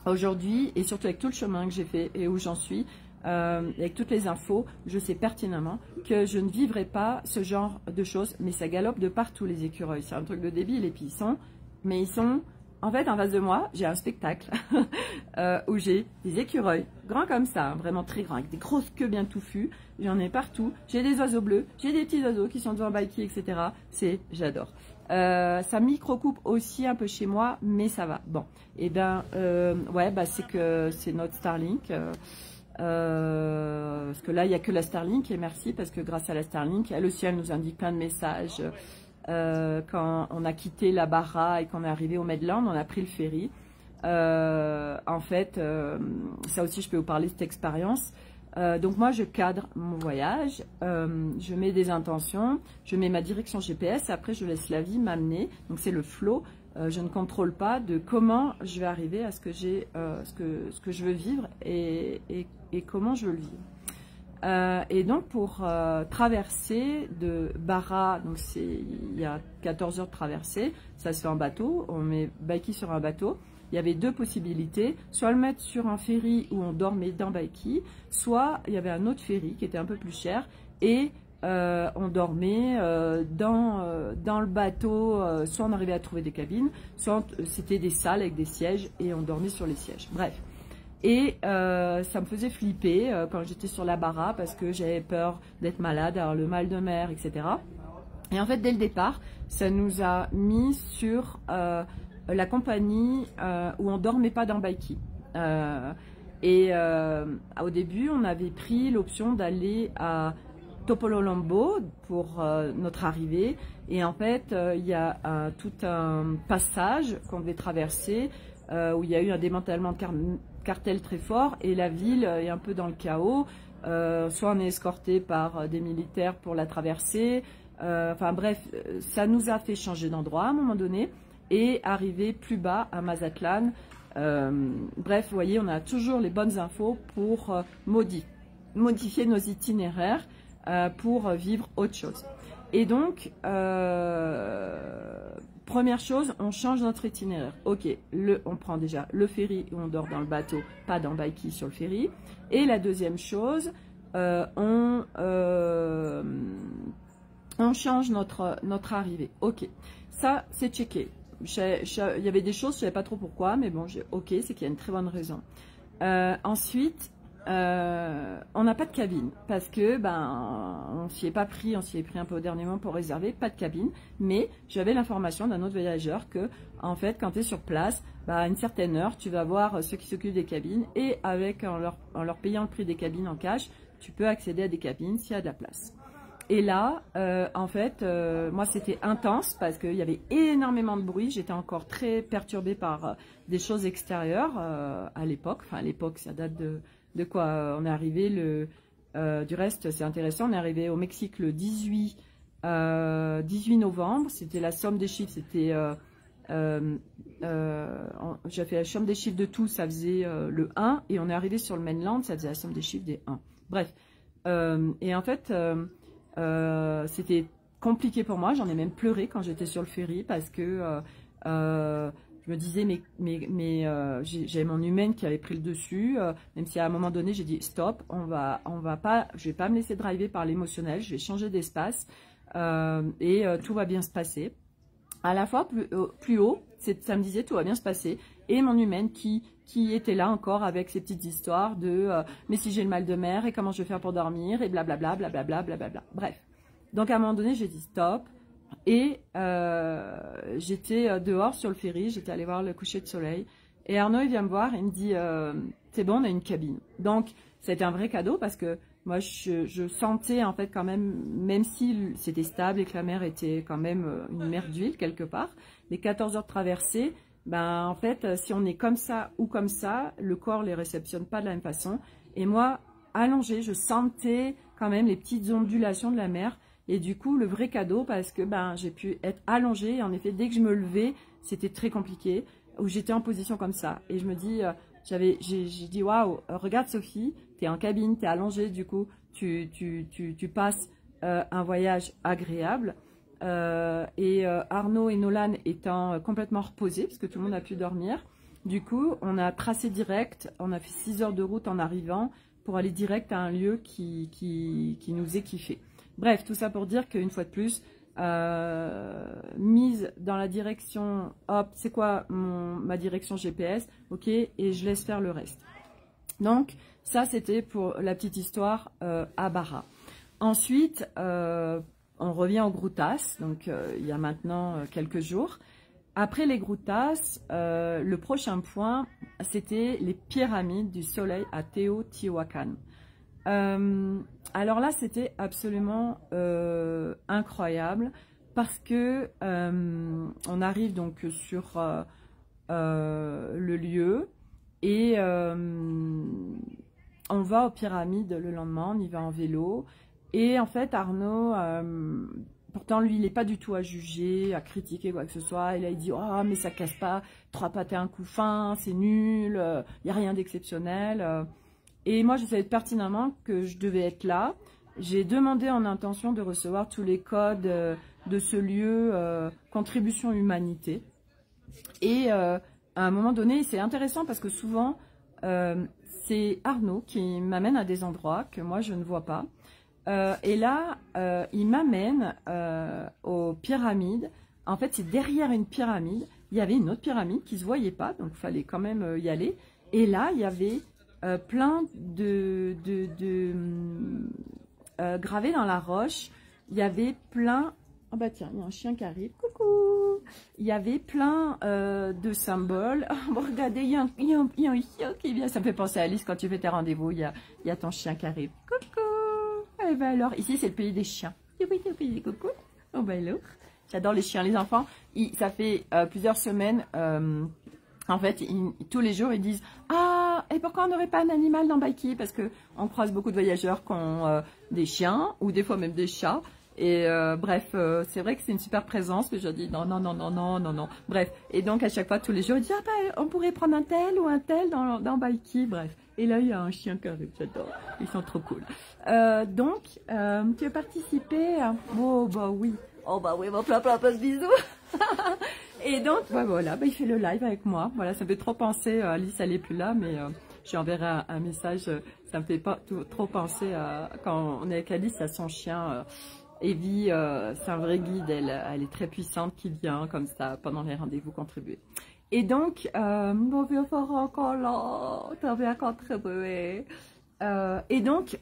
Aujourd'hui, et surtout avec tout le chemin que j'ai fait et où j'en suis, avec toutes les infos, je sais pertinemment que je ne vivrai pas ce genre de choses, mais ça galope de partout les écureuils. C'est un truc de débile et puis ils sont... En fait, en face de moi, j'ai un spectacle où j'ai des écureuils, grands comme ça, hein, vraiment très grands, avec des grosses queues bien touffues. J'en ai partout. J'ai des oiseaux bleus, j'ai des petits oiseaux qui sont devant Bikey, etc. J'adore. Ça micro-coupe aussi un peu chez moi, mais ça va. Bon, et ben, ouais, bah, c'est notre Starlink. Parce que là, il n'y a que la Starlink, et merci, parce que grâce à la Starlink, elle aussi, elle nous indique plein de messages. Quand on a quitté la Barra et qu'on est arrivé au Medland, on a pris le ferry. En fait, ça aussi, je peux vous parler de cette expérience. Donc moi, je cadre mon voyage, je mets des intentions, je mets ma direction GPS, et après, je laisse la vie m'amener. Donc c'est le flow. Je ne contrôle pas de comment je vais arriver à ce que j'ai, ce que je veux vivre et comment je veux le vivre. Et donc pour traverser de Barra, donc il y a 14 heures de traversée, ça se fait en bateau, on met Baïki sur un bateau. Il y avait deux possibilités, soit le mettre sur un ferry où on dormait dans Baïki, soit il y avait un autre ferry qui était un peu plus cher et on dormait dans le bateau, soit on arrivait à trouver des cabines, soit c'était des salles avec des sièges et on dormait sur les sièges. Bref. Et ça me faisait flipper quand j'étais sur la Barra parce que j'avais peur d'être malade, d'avoir le mal de mer, etc. Et en fait, dès le départ, ça nous a mis sur la compagnie où on dormait pas dans Baïki. Au début, on avait pris l'option d'aller à Topololongo pour notre arrivée. Et en fait, il y a tout un passage qu'on devait traverser où il y a eu un démantèlement de cartel très fort et la ville est un peu dans le chaos. Soit on est escorté par des militaires pour la traverser. Enfin bref, ça nous a fait changer d'endroit à un moment donné et arriver plus bas à Mazatlan. Bref, vous voyez, on a toujours les bonnes infos pour modifier nos itinéraires pour vivre autre chose. Et donc, première chose, on change notre itinéraire. Ok, on prend déjà le ferry où on dort dans le bateau, pas dans Baïki sur le ferry. Et la deuxième chose, on change notre arrivée. Ok, ça c'est checké. Il y avait des choses, je ne savais pas trop pourquoi, mais bon, ok, c'est qu'il y a une très bonne raison. Ensuite, on n'a pas de cabine parce que on s'y est pas pris, on s'y est pris un peu au dernier moment pour réserver, pas de cabine. Mais j'avais l'information d'un autre voyageur que, en fait, quand tu es sur place, à une certaine heure, tu vas voir ceux qui s'occupent des cabines et en leur payant le prix des cabines en cash, tu peux accéder à des cabines s'il y a de la place. Et là, en fait, moi c'était intense parce qu'il y avait énormément de bruit. J'étais encore très perturbée par des choses extérieures à l'époque. Enfin, à l'époque, ça date de quoi on est arrivé. Du reste, c'est intéressant. On est arrivé au Mexique le 18 novembre. C'était la somme des chiffres. C'était j'ai fait la somme des chiffres de tout. Ça faisait le 1. Et on est arrivé sur le mainland. Ça faisait la somme des chiffres des 1. Bref. Et en fait... c'était compliqué pour moi, j'en ai même pleuré quand j'étais sur le ferry parce que je me disais j'avais mon humaine qui avait pris le dessus, même si à un moment donné j'ai dit stop, je vais pas me laisser driver par l'émotionnel, je vais changer d'espace et tout va bien se passer. À la fois plus haut, ça me disait tout va bien se passer et mon humaine qui était là encore avec ses petites histoires de mais si j'ai le mal de mer et comment je vais faire pour dormir et blablabla, blablabla, blablabla. Bref. Donc à un moment donné, j'ai dit stop et j'étais dehors sur le ferry, j'étais allée voir le coucher de soleil et Arnaud il vient me voir et il me dit c'est bon, on a une cabine. Donc c'était un vrai cadeau parce que moi je sentais en fait quand même si c'était stable et que la mer était quand même une mer d'huile quelque part, les 14 heures de traversée, en fait, si on est comme ça ou comme ça, le corps les réceptionne pas de la même façon. Et moi, allongée, je sentais quand même les petites ondulations de la mer. Et du coup, le vrai cadeau, parce que j'ai pu être allongée. Et en effet, dès que je me levais, c'était très compliqué. Où j'étais en position comme ça. Et je me dis, j'ai dit, waouh, regarde Sophie, tu es en cabine, tu es allongée. Du coup, tu passes un voyage agréable. Arnaud et Nolan étant complètement reposés parce que tout le monde a pu dormir. Du coup, on a tracé direct, on a fait 6 heures de route en arrivant pour aller direct à un lieu qui nous est kiffé. Bref, tout ça pour dire qu'une fois de plus, mise dans la direction, hop, c'est quoi ma direction GPS, ok, et je laisse faire le reste. Donc, ça c'était pour la petite histoire à Barra. Ensuite, on revient au Grutas, donc il y a maintenant quelques jours. Après les Grutas, le prochain point, c'était les pyramides du soleil à Teotihuacan. Alors là, c'était absolument incroyable parce que on arrive donc sur le lieu et on va aux pyramides le lendemain, on y va en vélo. Et en fait, Arnaud, pourtant lui, il n'est pas du tout à juger, à critiquer quoi que ce soit. Et là, il dit « Oh, mais ça casse pas, 3 pattes et un coup fin, c'est nul, il n'y a rien d'exceptionnel. » Et moi, je savais pertinemment que je devais être là. J'ai demandé en intention de recevoir tous les codes de ce lieu, contribution humanité. Et à un moment donné, c'est intéressant parce que souvent, c'est Arnaud qui m'amène à des endroits que moi, je ne vois pas. Et là, il m'amène aux pyramides. En fait, c'est derrière une pyramide. Il y avait une autre pyramide qui ne se voyait pas, donc il fallait quand même y aller. Et là, il y avait plein de gravés dans la roche. Il y avait plein... Oh bah tiens, il y a un chien qui arrive. Coucou! Il y avait plein de symboles. Oh, regardez, il y a un chien qui vient. Ça me fait penser à Alice quand tu fais tes rendez-vous. Il y a ton chien qui arrive. Coucou! Eh ben alors, ici c'est le pays des chiens. Oui, c'est le pays des coucou. Oh ben alors, j'adore les chiens, les enfants. Ça fait plusieurs semaines, en fait, tous les jours ils disent « Ah, et pourquoi on n'aurait pas un animal dans Baïki ?» Parce qu'on croise beaucoup de voyageurs qui ont des chiens ou des fois même des chats. Et bref, c'est vrai que c'est une super présence, mais je dis non, non, non, non, non, non, non. Bref, et donc à chaque fois, tous les jours, ils disent « Ah ben, on pourrait prendre un tel ou un tel dans Baïki. » Bref. Et là, il y a un chien qui arrive, j'adore. Ils sont trop cool. Donc, tu veux participer à... Oh, bah oui. Oh, bah oui, mon plein bisous. Et donc, bah, voilà, bah, il fait le live avec moi. Voilà, ça me fait trop penser, Alice, elle n'est plus là, mais je lui enverrai un message. Ça me fait pas trop penser à quand on est avec Alice, à son chien. Evie, c'est un vrai guide, elle est très puissante qui vient comme ça pendant les rendez-vous contribuer. Et donc, mon vieux frère encore là, t'as bien contribué. Et donc,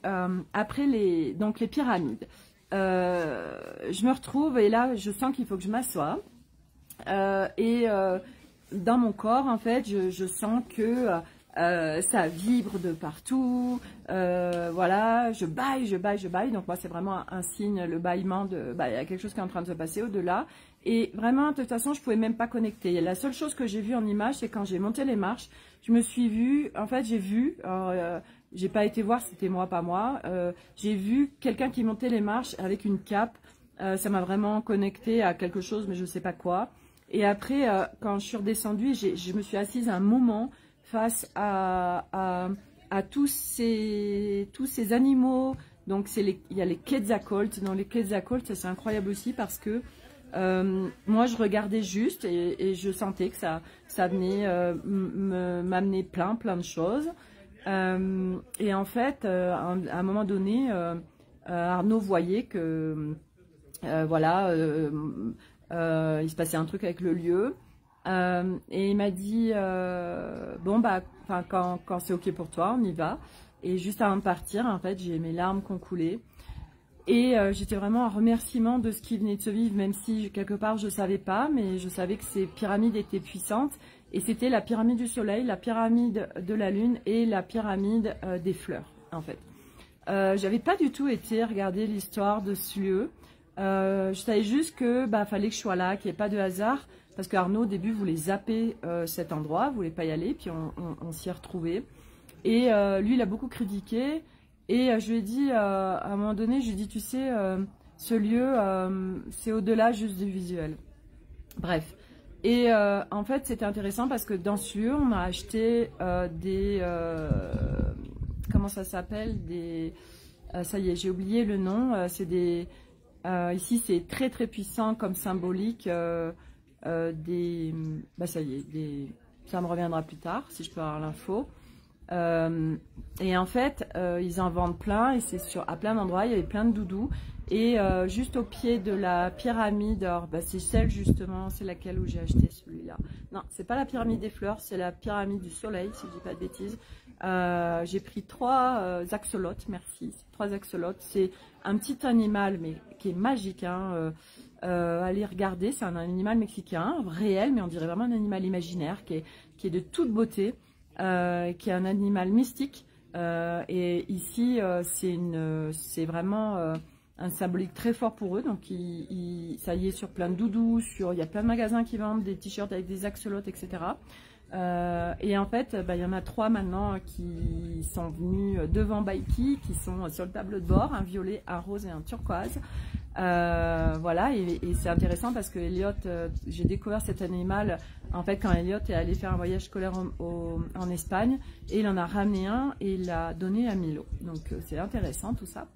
après les pyramides, je me retrouve et là, je sens qu'il faut que je m'assoie. Et dans mon corps, en fait, je sens que ça vibre de partout. Voilà, je baille. Donc moi, c'est vraiment un signe, le bâillement de, il y a quelque chose qui est en train de se passer au-delà. Et vraiment, de toute façon, je pouvais même pas connecter. La seule chose que j'ai vue en image, c'est quand j'ai monté les marches, je me suis vue, en fait, j'ai vu, j'ai pas été voir, c'était moi, pas moi, j'ai vu quelqu'un qui montait les marches avec une cape. Ça m'a vraiment connecté à quelque chose, mais je sais pas quoi. Et après, quand je suis redescendue, je me suis assise un moment face à tous ces animaux. Donc, il y a les Quetzalcoatl. Dans les Quetzalcoatl, c'est incroyable aussi parce que moi, je regardais juste et je sentais que ça venait m'amener plein de choses. Et en fait, à un moment donné, Arnaud voyait que voilà, il se passait un truc avec le lieu. Et il m'a dit bon bah quand c'est ok pour toi, on y va. Et juste avant de partir, en fait, j'ai mes larmes qui ont coulé. Et j'étais vraiment en remerciement de ce qui venait de se vivre, même si quelque part je ne savais pas, mais je savais que ces pyramides étaient puissantes. Et c'était la pyramide du soleil, la pyramide de la lune et la pyramide des fleurs, en fait. J'avais pas du tout été regarder l'histoire de ce lieu. Je savais juste que fallait que je sois là, qu'il n'y ait pas de hasard. Parce qu'Arnaud, au début, voulait zapper cet endroit, voulait pas y aller, puis on s'y est retrouvés. Et lui, il a beaucoup critiqué. Et je lui ai dit, à un moment donné, je lui ai dit, tu sais, ce lieu, c'est au-delà juste du visuel. Bref. Et en fait, c'était intéressant parce que dans ce lieu, on a acheté des... comment ça s'appelle? Ça y est, j'ai oublié le nom. C'est des... ici, c'est très puissant comme symbolique. Ça y est, ça me reviendra plus tard, si je peux avoir l'info. Et en fait, ils en vendent plein, et c'est à plein d'endroits, il y avait plein de doudous. Et juste au pied de la pyramide, c'est celle justement, c'est laquelle où j'ai acheté celui-là. Non, c'est pas la pyramide des fleurs, c'est la pyramide du soleil, si je dis pas de bêtises. J'ai pris 3 axolotes, merci. 3 axolotes, c'est un petit animal, mais qui est magique, hein. allez regarder, c'est un animal mexicain, réel, mais on dirait vraiment un animal imaginaire, qui est de toute beauté, qui est un animal mystique. Et ici, c'est vraiment un symbolique très fort pour eux. Donc, ça y est sur plein de doudous, il y a plein de magasins qui vendent des t-shirts avec des axolotes, etc. Et en fait, il y en a 3 maintenant qui sont venus devant Baiki, qui sont sur le tableau de bord, un violet, un rose et un turquoise. Voilà, et c'est intéressant parce que Elliot, j'ai découvert cet animal en fait quand Elliot est allé faire un voyage scolaire en Espagne, et il en a ramené un et il l'a donné à Milo. Donc c'est intéressant tout ça.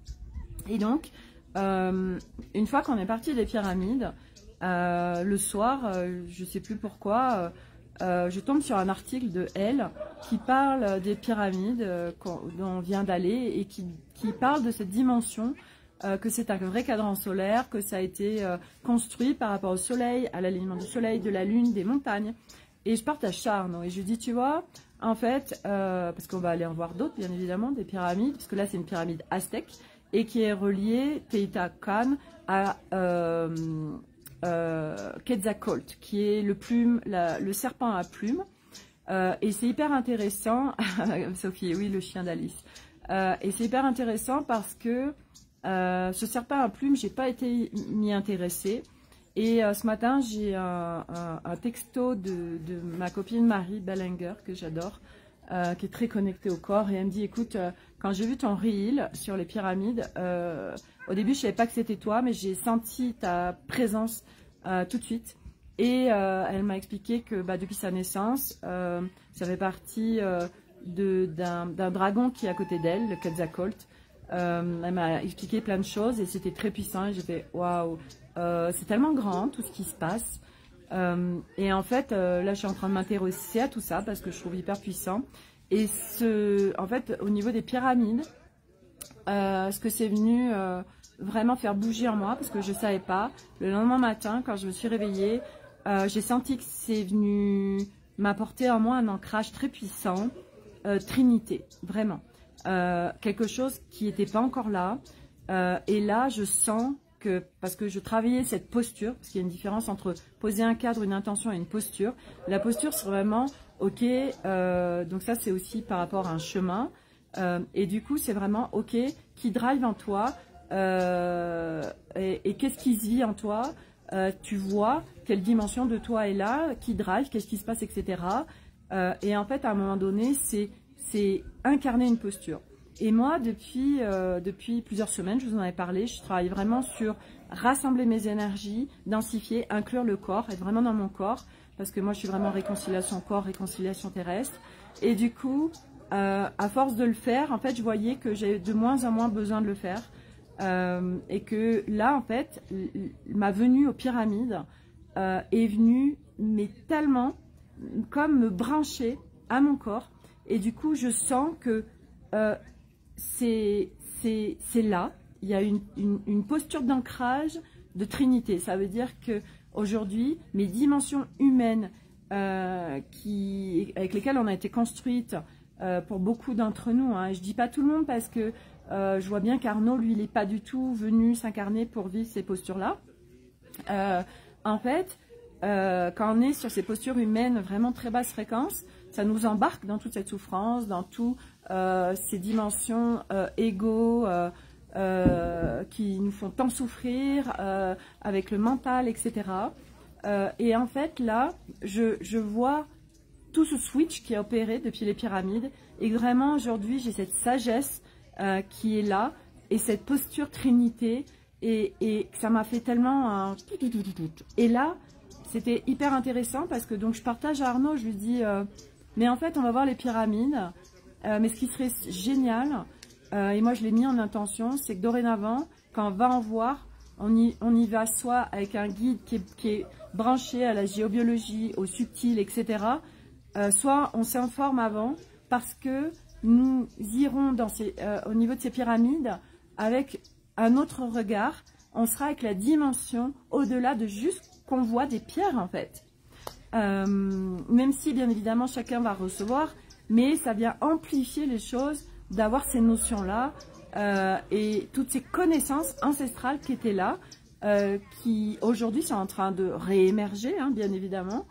Et donc une fois qu'on est parti des pyramides, le soir, je sais plus pourquoi, je tombe sur un article de Elle qui parle des pyramides dont on vient d'aller, et qui parle de cette dimension, que c'est un vrai cadran solaire, que ça a été construit par rapport au soleil, à l'alignement du soleil, de la lune, des montagnes. Et je partage ça, Arnaud, et je lui dis, tu vois, en fait, parce qu'on va aller en voir d'autres, bien évidemment, des pyramides, parce que là c'est une pyramide aztèque, et qui est reliée, Teotihuacan, à Quetzalcoatl, qui est le serpent à plumes. Et c'est hyper intéressant, Sophie, oui, le chien d'Alice. Et c'est hyper intéressant parce que ce serpent à plumes, j'ai pas été m'y intéresser. Et ce matin, j'ai un texto de ma copine Marie Bellinger, que j'adore, qui est très connectée au corps. Et elle me dit, écoute, quand j'ai vu ton reel sur les pyramides, au début, je savais pas que c'était toi, mais j'ai senti ta présence tout de suite. Et elle m'a expliqué que depuis sa naissance, ça fait partie d'un dragon qui est à côté d'elle, le Quetzalcoatl. Elle m'a expliqué plein de choses et c'était très puissant. Et j'ai fait waouh, c'est tellement grand tout ce qui se passe. Et en fait, là, je suis en train de m'intéresser à tout ça parce que je trouve hyper puissant. Et en fait, au niveau des pyramides, ce que c'est venu vraiment faire bouger en moi, parce que je ne savais pas, le lendemain matin, quand je me suis réveillée, j'ai senti que c'est venu m'apporter en moi un ancrage très puissant, Trinité, vraiment. Quelque chose qui n'était pas encore là. Et là, je sens que, parce que je travaillais cette posture, parce qu'il y a une différence entre poser un cadre, une intention et une posture. La posture, c'est vraiment, ok, donc ça c'est aussi par rapport à un chemin. Et du coup, c'est vraiment, ok, qui drive en toi, et qu'est-ce qui se vit en toi, tu vois quelle dimension de toi est là, qui drive, qu'est-ce qui se passe, etc. Et en fait, à un moment donné, c'est incarner une posture. Et moi, depuis plusieurs semaines, je vous en avais parlé, je travaille vraiment sur rassembler mes énergies, densifier, inclure le corps, être vraiment dans mon corps, parce que moi, je suis vraiment réconciliation corps, réconciliation terrestre. Et du coup, à force de le faire, en fait, je voyais que j'ai de moins en moins besoin de le faire. Et que là, en fait, ma venue aux pyramides est venue, mais tellement, comme me brancher à mon corps. Et du coup, je sens que c'est là, il y a une posture d'ancrage de Trinité. Ça veut dire que aujourd'hui, mes dimensions humaines avec lesquelles on a été construites pour beaucoup d'entre nous, hein, je dis pas tout le monde parce que je vois bien qu'Arnaud, lui, il n'est pas du tout venu s'incarner pour vivre ces postures-là. En fait, quand on est sur ces postures humaines vraiment très basse fréquence, ça nous embarque dans toute cette souffrance, dans toutes ces dimensions égaux qui nous font tant souffrir, avec le mental, etc. Et en fait, là, je vois tout ce switch qui a opéré depuis les pyramides. Et vraiment, aujourd'hui, j'ai cette sagesse qui est là, et cette posture Trinité. Et ça m'a fait tellement un... Et là, c'était hyper intéressant parce que donc je partage à Arnaud, je lui dis... mais en fait, on va voir les pyramides. Mais ce qui serait génial, et moi je l'ai mis en intention, c'est que dorénavant, quand on va en voir, on y va soit avec un guide qui est branché à la géobiologie, au subtil, etc. Soit on s'informe avant, parce que nous irons au niveau de ces pyramides avec un autre regard. On sera avec la dimension au-delà de juste qu'on voit des pierres en fait. Même si bien évidemment chacun va recevoir, mais ça vient amplifier les choses d'avoir ces notions-là et toutes ces connaissances ancestrales qui étaient là. qui aujourd'hui sont en train de réémerger, hein, bien évidemment.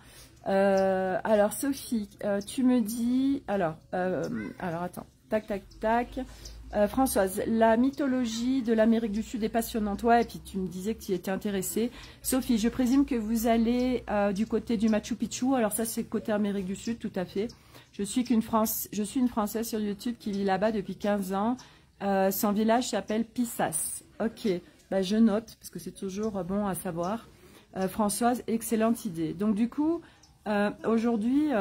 Alors Sophie, tu me dis, alors attends, tac tac tac. Françoise, la mythologie de l'Amérique du Sud est passionnante. Ouais, et puis tu me disais que tu y étais intéressée. Sophie, je présume que vous allez du côté du Machu Picchu. Alors ça, c'est côté Amérique du Sud, tout à fait. Je suis une Française sur YouTube qui vit là-bas depuis 15 ans. Son village s'appelle Pissas. Ok, bah, je note, parce que c'est toujours bon à savoir. Françoise, excellente idée. Donc du coup, aujourd'hui,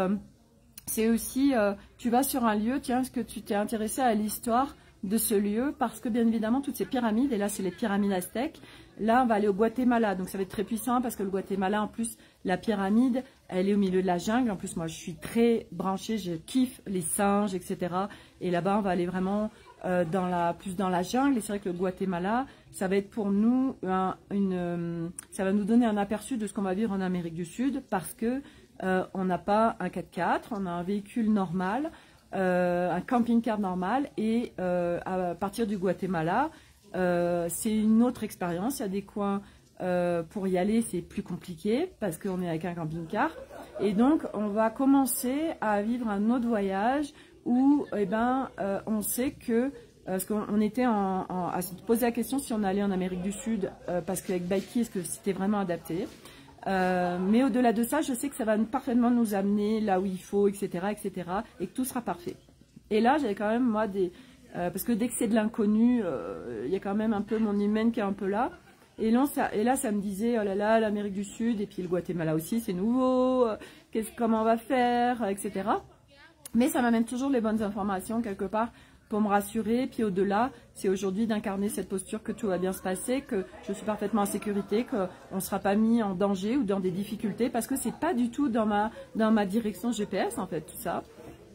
c'est aussi, tu vas sur un lieu, tiens, est-ce que tu t'es intéressé à l'histoire de ce lieu, parce que bien évidemment toutes ces pyramides, et là c'est les pyramides aztèques, là on va aller au Guatemala, donc ça va être très puissant parce que le Guatemala en plus, la pyramide, elle est au milieu de la jungle, en plus moi je suis très branchée, je kiffe les singes, etc. Et là-bas on va aller vraiment plus dans la jungle, et c'est vrai que le Guatemala, ça va être pour nous, ça va nous donner un aperçu de ce qu'on va vivre en Amérique du Sud, parce que on n'a pas un 4x4, on a un véhicule normal, un camping-car normal, et à partir du Guatemala, c'est une autre expérience. Il y a des coins pour y aller, c'est plus compliqué parce qu'on est avec un camping-car, et donc on va commencer à vivre un autre voyage où on sait que parce qu'on était à se poser la question si on allait en Amérique du Sud parce qu'avec Baiki, est-ce que c'était vraiment adapté. Mais au-delà de ça, je sais que ça va parfaitement nous amener là où il faut, etc., etc., et que tout sera parfait. Et là, j'avais quand même, moi, parce que dès que c'est de l'inconnu, il y a quand même un peu mon humaine qui est un peu là. Et là, ça me disait, oh là là, l'Amérique du Sud, et puis le Guatemala aussi, c'est nouveau, comment on va faire, etc. Mais ça m'amène toujours les bonnes informations, quelque part, pour me rassurer. Puis au-delà, c'est aujourd'hui d'incarner cette posture que tout va bien se passer, que je suis parfaitement en sécurité, qu'on ne sera pas mis en danger ou dans des difficultés, parce que c'est pas du tout dans ma direction GPS, en fait, tout ça.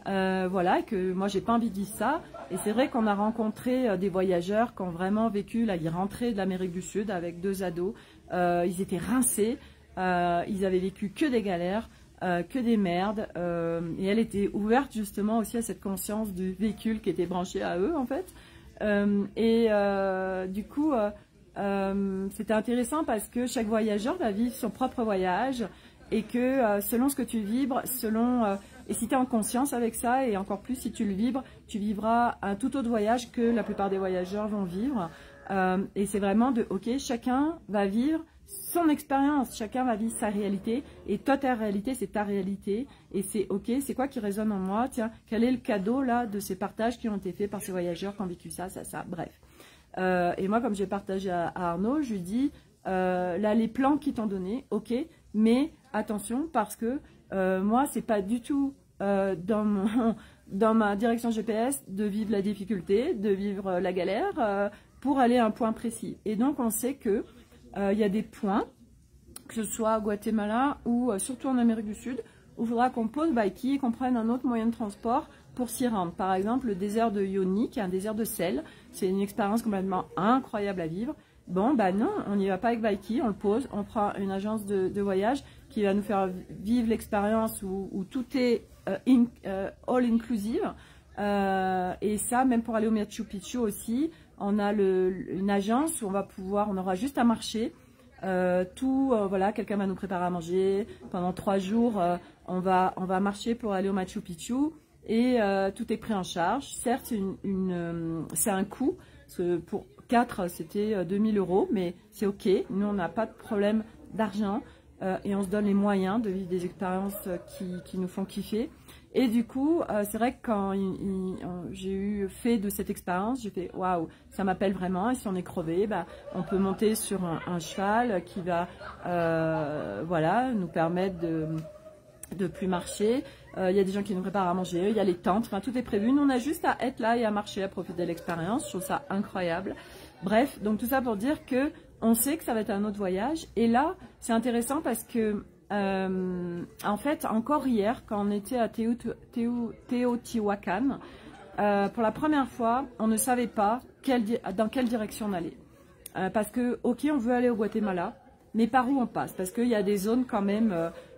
Voilà, et que moi, j'ai pas envie de dire ça. Et c'est vrai qu'on a rencontré des voyageurs qui ont vraiment vécu, là, ils rentraient de l'Amérique du Sud avec 2 ados. Ils étaient rincés, ils avaient vécu que des galères. Que des merdes, et elle était ouverte justement aussi à cette conscience du véhicule qui était branché à eux en fait, du coup c'était intéressant parce que chaque voyageur va vivre son propre voyage, et que selon ce que tu vibres, et si tu es en conscience avec ça, et encore plus si tu le vibres, tu vivras un tout autre voyage que la plupart des voyageurs vont vivre, et c'est vraiment ok, chacun va vivre son expérience, chacun va vivre sa réalité, et toi ta réalité c'est ta réalité, et c'est ok, c'est quoi qui résonne en moi, tiens, quel est le cadeau là de ces partages qui ont été faits par ces voyageurs qui ont vécu ça, bref. Et moi comme j'ai partagé à Arnaud, je lui dis, là les plans qu'ils t'ont donnés, ok, mais attention parce que moi c'est pas du tout dans ma direction GPS de vivre la difficulté, de vivre la galère pour aller à un point précis, et donc on sait que il y a des points, que ce soit au Guatemala ou surtout en Amérique du Sud, où il faudra qu'on pose Baiki et qu'on prenne un autre moyen de transport pour s'y rendre. Par exemple, le désert de Yoni, qui est un désert de sel. C'est une expérience complètement incroyable à vivre. Bon, bah non, on n'y va pas avec Baiki, on le pose, on prend une agence de voyage qui va nous faire vivre l'expérience où tout est all inclusive. Et ça, même pour aller au Machu Picchu aussi, on a une agence où on aura juste à marcher. Voilà, quelqu'un va nous préparer à manger. Pendant 3 jours, on va marcher pour aller au Machu Picchu, et tout est pris en charge. Certes, c'est un coût, parce que pour 4, c'était 2000 €, mais c'est ok. Nous, on n'a pas de problème d'argent, et on se donne les moyens de vivre des expériences qui nous font kiffer. Et du coup, c'est vrai que quand j'ai eu fait de cette expérience, j'ai fait waouh, ça m'appelle vraiment. Et si on est crevé, bah, on peut monter sur un cheval qui va voilà, nous permettre de plus marcher. Il y a des gens qui nous préparent à manger, il y a les tentes, enfin tout est prévu. Nous, on a juste à être là et à marcher, à profiter de l'expérience. Je trouve ça incroyable. Bref, donc tout ça pour dire que on sait que ça va être un autre voyage. Et là, c'est intéressant parce que en fait, encore hier, quand on était à Teotihuacan, pour la première fois, on ne savait pas dans quelle direction on allait. Parce que, ok, on veut aller au Guatemala, mais par où on passe? Parce qu'il y a des zones quand même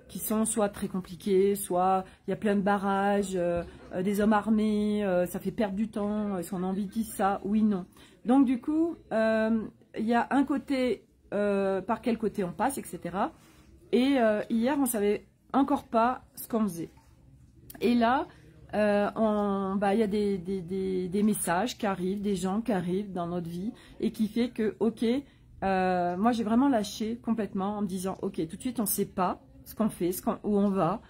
qui sont soit très compliquées, soit il y a plein de barrages, des hommes armés, ça fait perdre du temps, est-ce qu'on a envie de dire ça? Oui, non. Donc du coup, il y a un côté par quel côté on passe, etc. Et hier, on savait encore pas ce qu'on faisait. Et là, y a des messages qui arrivent, des gens qui arrivent dans notre vie et qui fait que, ok, moi j'ai vraiment lâché complètement en me disant, ok, tout de suite on ne sait pas ce qu'on fait, où on va,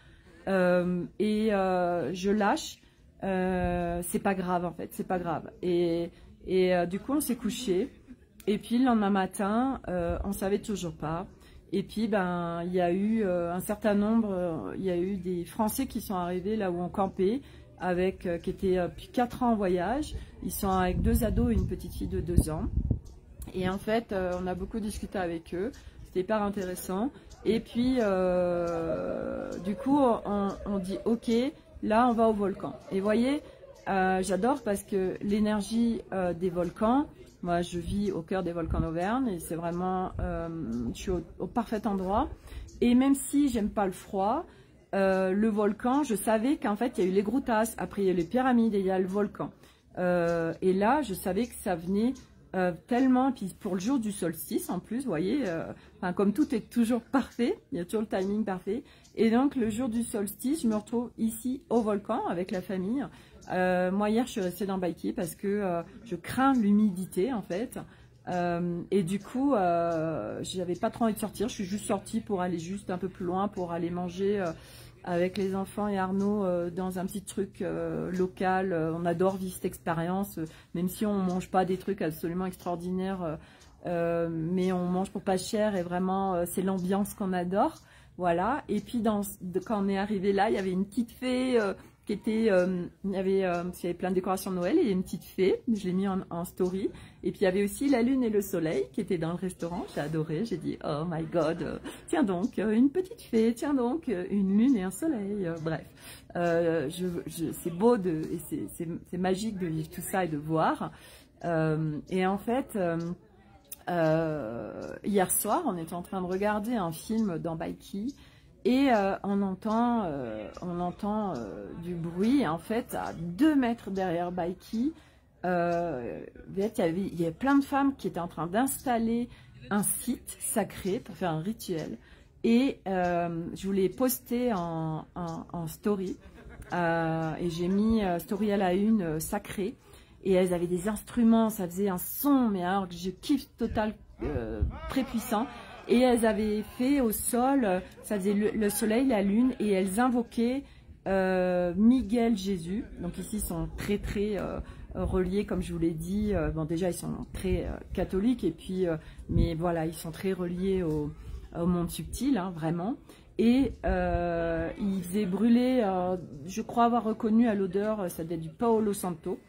je lâche, c'est pas grave en fait, c'est pas grave. Et du coup on s'est couché et puis le lendemain matin, on savait toujours pas. Et puis, il y a eu un certain nombre, il y a eu des Français qui sont arrivés là où on campait, qui étaient depuis 4 ans en voyage. Ils sont avec 2 ados et une petite fille de 2 ans. Et en fait, on a beaucoup discuté avec eux. C'était hyper intéressant. Et puis, du coup, on dit, ok, là, on va au volcan. Et vous voyez, j'adore parce que l'énergie des volcans, moi, je vis au cœur des volcans d'Auvergne et c'est vraiment, je suis au parfait endroit. Et même si j'aime pas le froid, le volcan, je savais qu'en fait, il y a eu les Groutas, après il y a les pyramides et il y a le volcan. Et là, je savais que ça venait tellement, et puis pour le jour du solstice en plus, vous voyez, comme tout est toujours parfait, il y a toujours le timing parfait. Et donc, le jour du solstice, je me retrouve ici au volcan avec la famille. Moi hier je suis restée dans Baïki parce que je crains l'humidité en fait et du coup j'avais pas trop envie de sortir, je suis juste sortie pour aller juste un peu plus loin pour aller manger avec les enfants et Arnaud dans un petit truc local. On adore vivre cette expérience même si on mange pas des trucs absolument extraordinaires mais on mange pour pas cher et vraiment c'est l'ambiance qu'on adore, voilà. Et puis quand on est arrivé là, il y avait une petite fée qui était, il y avait plein de décorations de Noël et il y a une petite fée, je l'ai mis en story. Et puis il y avait aussi la lune et le soleil qui étaient dans le restaurant, j'ai adoré, j'ai dit oh my god, tiens donc une petite fée, tiens donc une lune et un soleil, bref. C'est beau, c'est magique de vivre tout ça et de voir. Et en fait, hier soir, on était en train de regarder un film dans Baïki. Et on entend du bruit, et en fait, à 2 mètres derrière Baïki, il y a plein de femmes qui étaient en train d'installer un site sacré pour faire un rituel. Et je voulais poster en story, et j'ai mis story à la une sacrée. Et elles avaient des instruments, ça faisait un son, mais alors que je kiffe total, très puissant. Et elles avaient fait au sol, ça faisait le soleil, la lune, et elles invoquaient Miguel Jésus. Donc ici, ils sont très très reliés, comme je vous l'ai dit. Bon, déjà, ils sont très catholiques, et puis, mais voilà, ils sont très reliés au monde subtil, hein, vraiment. Et ils faisaient brûler, je crois avoir reconnu à l'odeur, ça devait être du Paolo Santo.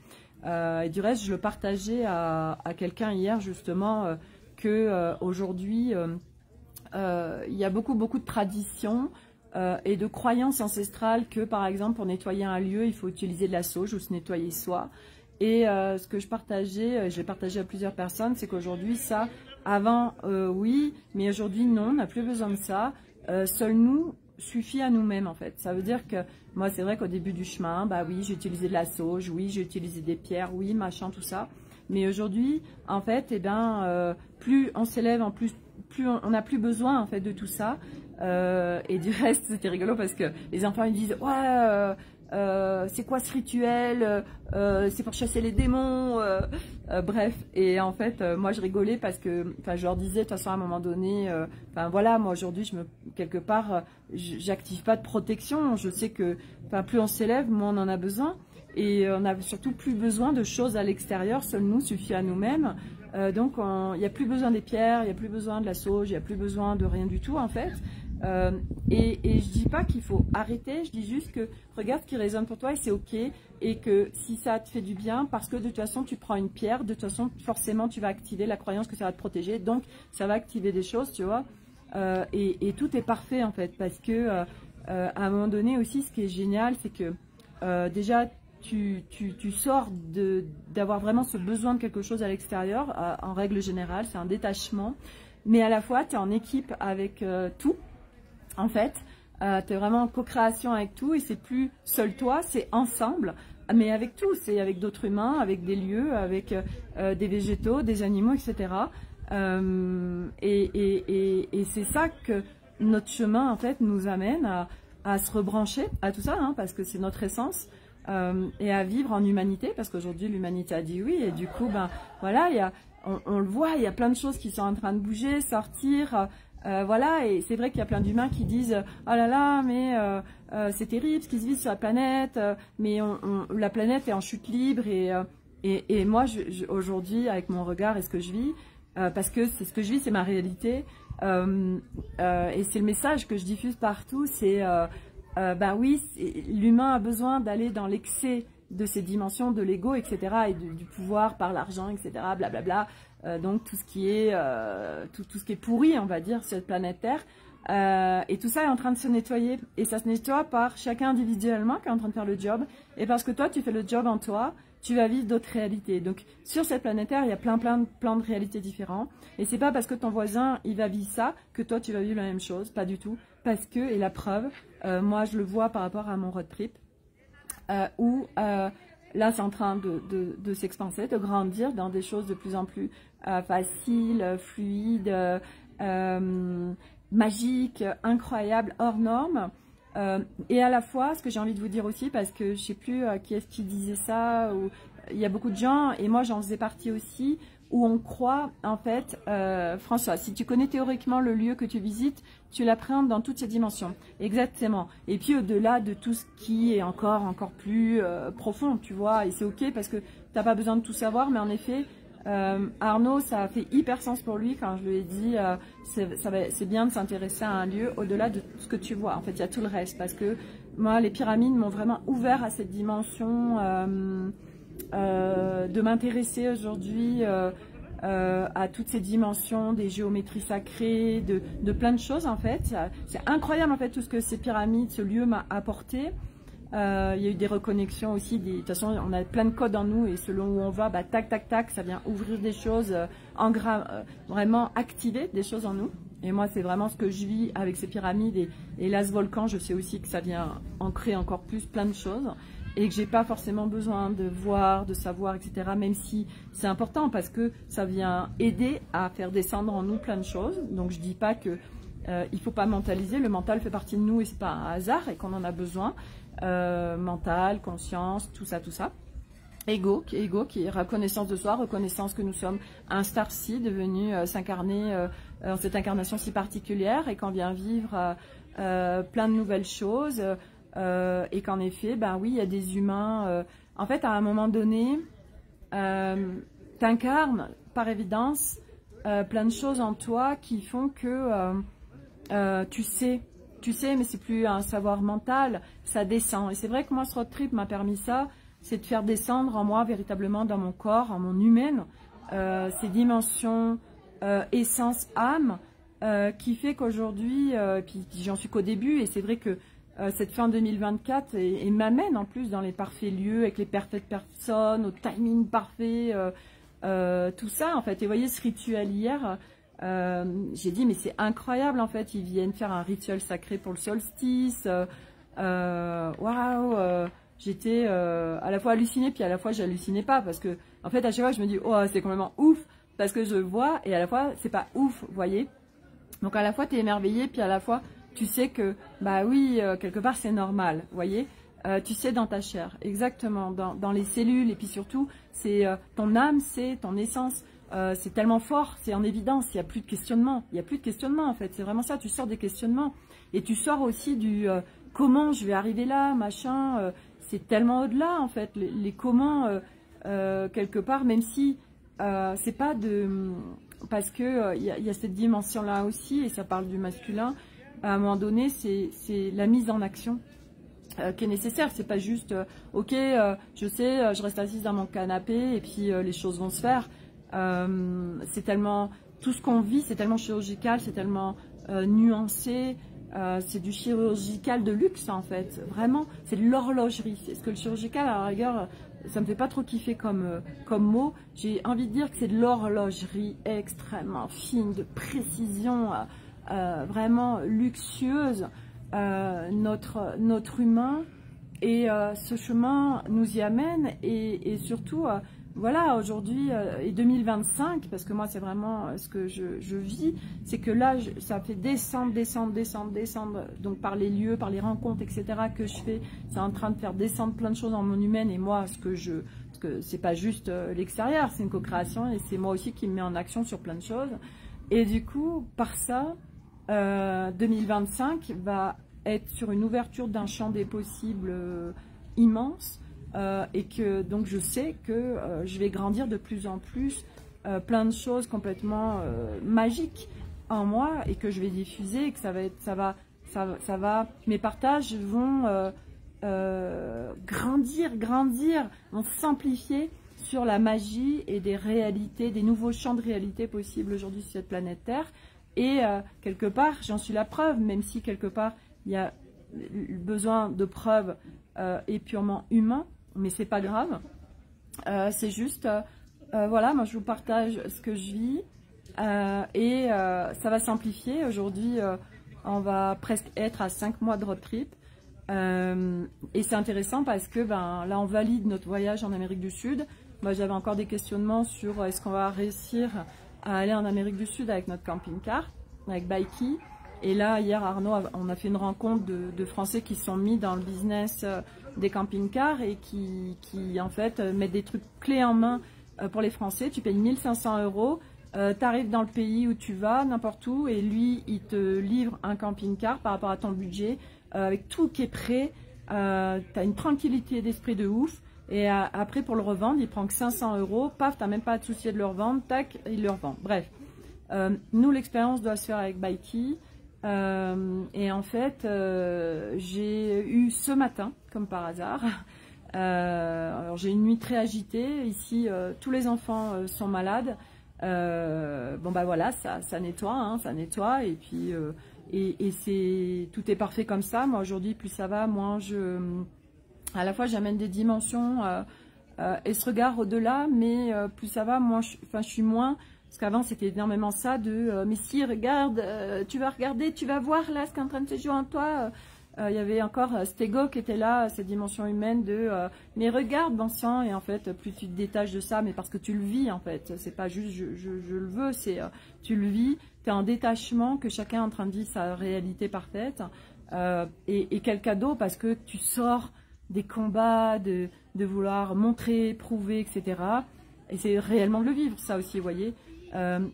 Et du reste, je le partageais à quelqu'un hier, justement, qu'aujourd'hui, il y a beaucoup de traditions et de croyances ancestrales que, par exemple, pour nettoyer un lieu, il faut utiliser de la sauge ou se nettoyer soi. Et ce que je partageais, je l'ai partagé à plusieurs personnes, c'est qu'aujourd'hui, ça, avant, oui, mais aujourd'hui, non, on n'a plus besoin de ça. Seul nous suffit à nous-mêmes, en fait. Ça veut dire que, moi, c'est vrai qu'au début du chemin, bah oui, j'ai utilisé de la sauge, oui, j'ai utilisé des pierres, oui, machin, tout ça. Mais aujourd'hui, en fait, eh ben, plus on s'élève, en plus on n'a plus besoin en fait de tout ça. Et du reste, c'était rigolo parce que les enfants ils disent ouais, c'est quoi ce rituel, c'est pour chasser les démons, bref. Et en fait, moi je rigolais parce que, je leur disais de toute façon à un moment donné, voilà, moi aujourd'hui quelque part, j'active pas de protection. Je sais que, plus on s'élève, moins on en a besoin. Et on n'a surtout plus besoin de choses à l'extérieur, seul nous suffit à nous-mêmes. Donc il n'y a plus besoin des pierres, il n'y a plus besoin de la sauge, il n'y a plus besoin de rien du tout en fait. Et je dis pas qu'il faut arrêter, je dis juste que regarde ce qui résonne pour toi et c'est ok. Et que si ça te fait du bien, parce que de toute façon tu prends une pierre, de toute façon forcément tu vas activer la croyance que ça va te protéger, donc ça va activer des choses, tu vois. Et tout est parfait en fait, parce que à un moment donné aussi ce qui est génial c'est que déjà tu sors d'avoir vraiment ce besoin de quelque chose à l'extérieur, en règle générale, c'est un détachement, mais à la fois tu es en équipe avec tout, en fait, tu es vraiment en co-création avec tout, et c'est plus seul toi, c'est ensemble, mais avec tout, c'est avec d'autres humains, avec des lieux, avec des végétaux, des animaux, etc. Et c'est ça que notre chemin en fait nous amène à se rebrancher à tout ça, hein, parce que c'est notre essence, et à vivre en humanité, parce qu'aujourd'hui l'humanité a dit oui, et du coup ben voilà, on le voit, il y a plein de choses qui sont en train de bouger, sortir, voilà, et c'est vrai qu'il y a plein d'humains qui disent oh là là, mais c'est terrible ce qui se vit sur la planète, mais la planète est en chute libre, et moi aujourd'hui avec mon regard et ce que je vis, parce que c'est ce que je vis, c'est ma réalité, et c'est le message que je diffuse partout, c'est bah oui, l'humain a besoin d'aller dans l'excès de ces dimensions de l'ego, etc., et du pouvoir par l'argent, etc., blablabla, donc tout ce qui est tout ce qui est pourri, on va dire, sur cette planète Terre, et tout ça est en train de se nettoyer, et ça se nettoie par chacun individuellement qui est en train de faire le job, et parce que toi tu fais le job en toi, tu vas vivre d'autres réalités. Donc sur cette planète Terre, il y a plein de réalités différentes, et c'est pas parce que ton voisin il va vivre ça que toi tu vas vivre la même chose, pas du tout, parce que, et la preuve, moi je le vois par rapport à mon road trip, où là c'est en train de s'expanser, de grandir dans des choses de plus en plus faciles, fluides, magiques, incroyables, hors normes. Et à la fois, ce que j'ai envie de vous dire aussi, parce que je sais plus qui est-ce qui disait ça, ou il y a beaucoup de gens, et moi j'en faisais partie aussi, où on croit, en fait, François, si tu connais théoriquement le lieu que tu visites, tu l'appréhendes dans toutes ses dimensions. Exactement. Et puis au-delà de tout ce qui est encore plus profond, tu vois, et c'est ok parce que tu n'as pas besoin de tout savoir, mais en effet, Arnaud, ça a fait hyper sens pour lui quand je lui ai dit c'est bien de s'intéresser à un lieu au-delà de ce que tu vois. En fait, il y a tout le reste, parce que moi, les pyramides m'ont vraiment ouvert à cette dimension de m'intéresser aujourd'hui à toutes ces dimensions des géométries sacrées, de plein de choses en fait. C'est incroyable en fait tout ce que ces pyramides, ce lieu m'a apporté. Il y a eu des reconnexions aussi, de toute façon on a plein de codes en nous, et selon où on va, bah, tac tac tac, ça vient ouvrir des choses, vraiment activer des choses en nous. Et moi c'est vraiment ce que je vis avec ces pyramides, et là ce volcan, je sais aussi que ça vient ancrer encore plus plein de choses, et que j'ai pas forcément besoin de voir, de savoir, etc. Même si c'est important, parce que ça vient aider à faire descendre en nous plein de choses. Donc je dis pas que il faut pas mentaliser, le mental fait partie de nous et c'est pas un hasard, et qu'on en a besoin. Mental, conscience, tout ça. Ego qui est reconnaissance de soi, reconnaissance que nous sommes un starseed devenu s'incarner en cette incarnation si particulière, et qu'on vient vivre plein de nouvelles choses, et qu'en effet, ben oui, il y a des humains. En fait, à un moment donné, t'incarnes par évidence plein de choses en toi qui font que tu sais, mais c'est plus un savoir mental, ça descend. Et c'est vrai que moi, ce road trip m'a permis ça, c'est de faire descendre en moi, véritablement dans mon corps, en mon humaine, ces dimensions essence, âme, qui fait qu'aujourd'hui, puis j'en suis qu'au début, et c'est vrai que cette fin 2024 et m'amène en plus dans les parfaits lieux, avec les parfaites personnes, au timing parfait, tout ça en fait. Et vous voyez, ce rituel hier, j'ai dit mais c'est incroyable en fait, ils viennent faire un rituel sacré pour le solstice, waouh, j'étais à la fois hallucinée, puis à la fois j'hallucinais pas, parce que en fait à chaque fois je me dis oh c'est complètement ouf, parce que je vois, et à la fois c'est pas ouf, vous voyez, donc à la fois tu es émerveillé, puis à la fois tu sais que bah oui, quelque part c'est normal, vous voyez, tu sais dans ta chair, exactement, dans les cellules, et puis surtout c'est ton âme, c'est ton essence. C'est tellement fort, c'est en évidence, il n'y a plus de questionnement, en fait, c'est vraiment ça, tu sors des questionnements, et tu sors aussi du comment je vais arriver là, machin, c'est tellement au-delà en fait, les comment, quelque part, même si c'est pas de... parce que y a cette dimension-là aussi, et ça parle du masculin, à un moment donné, c'est la mise en action qui est nécessaire, c'est pas juste, ok, je sais, je reste assise dans mon canapé, et puis les choses vont se faire. C'est tellement, tout ce qu'on vit, c'est tellement chirurgical, c'est tellement nuancé, c'est du chirurgical de luxe en fait, vraiment, c'est de l'horlogerie. C'est ce que le chirurgical, à la rigueur, ça me fait pas trop kiffer comme mot, j'ai envie de dire que c'est de l'horlogerie extrêmement fine, de précision, vraiment luxueuse, notre humain, et ce chemin nous y amène, et surtout voilà, aujourd'hui et 2025, parce que moi c'est vraiment ce que je vis, c'est que là ça fait descendre, donc par les lieux, par les rencontres, etc. que je fais, c'est en train de faire descendre plein de choses en mon humaine, et moi parce que c'est pas juste l'extérieur, c'est une co-création, et c'est moi aussi qui me mets en action sur plein de choses, et du coup, par ça, 2025 va être sur une ouverture d'un champ des possibles immense, et que donc je sais que je vais grandir de plus en plus plein de choses complètement magiques en moi, et que je vais diffuser, et que ça va, mes partages vont grandir, vont s'amplifier sur la magie et des réalités, des nouveaux champs de réalité possibles aujourd'hui sur cette planète Terre. Et quelque part, j'en suis la preuve, même si quelque part il y a besoin de preuves et purement humain, mais c'est pas grave. C'est juste, voilà, moi je vous partage ce que je vis, et ça va s'amplifier. Aujourd'hui, on va presque être à 5 mois de road trip, et c'est intéressant parce que là on valide notre voyage en Amérique du Sud. Moi j'avais encore des questionnements sur est-ce qu'on va réussir à aller en Amérique du Sud avec notre camping-car, avec Bikey. Et là, hier, Arnaud, on a fait une rencontre de Français qui sont mis dans le business des camping-cars, et qui en fait, mettent des trucs clés en main pour les Français. Tu payes 1 500 €, tu arrives dans le pays où tu vas, n'importe où, et lui, il te livre un camping-car par rapport à ton budget, avec tout qui est prêt. Tu as une tranquillité d'esprit de ouf. Et après, pour le revendre, il prend que 500 €. Paf, tu n'as même pas à te soucier de le revendre. Tac, il le revend. Bref, nous, l'expérience doit se faire avec Bikey. Et en fait, j'ai eu ce matin, comme par hasard, alors j'ai une nuit très agitée. Ici, tous les enfants sont malades. Bon, bah voilà, ça nettoie, hein, ça nettoie. Et puis, tout est parfait comme ça. Moi, aujourd'hui, plus ça va, moins à la fois, j'amène des dimensions et ce regard au-delà, mais plus ça va, moins je suis moins. Parce qu'avant, c'était énormément ça de mais si, regarde, tu vas regarder, tu vas voir là ce qui est en train de se jouer en toi. Il y avait encore cet ego qui était là, cette dimension humaine de mais regarde, bon sang. Et en fait, plus tu te détaches de ça, mais parce que tu le vis en fait. C'est pas juste je le veux, c'est tu le vis, tu es en détachement, que chacun est en train de vivre sa réalité parfaite. Et quel cadeau, parce que tu sors des combats, de vouloir montrer, prouver, etc. Et c'est réellement de le vivre, ça aussi, vous voyez.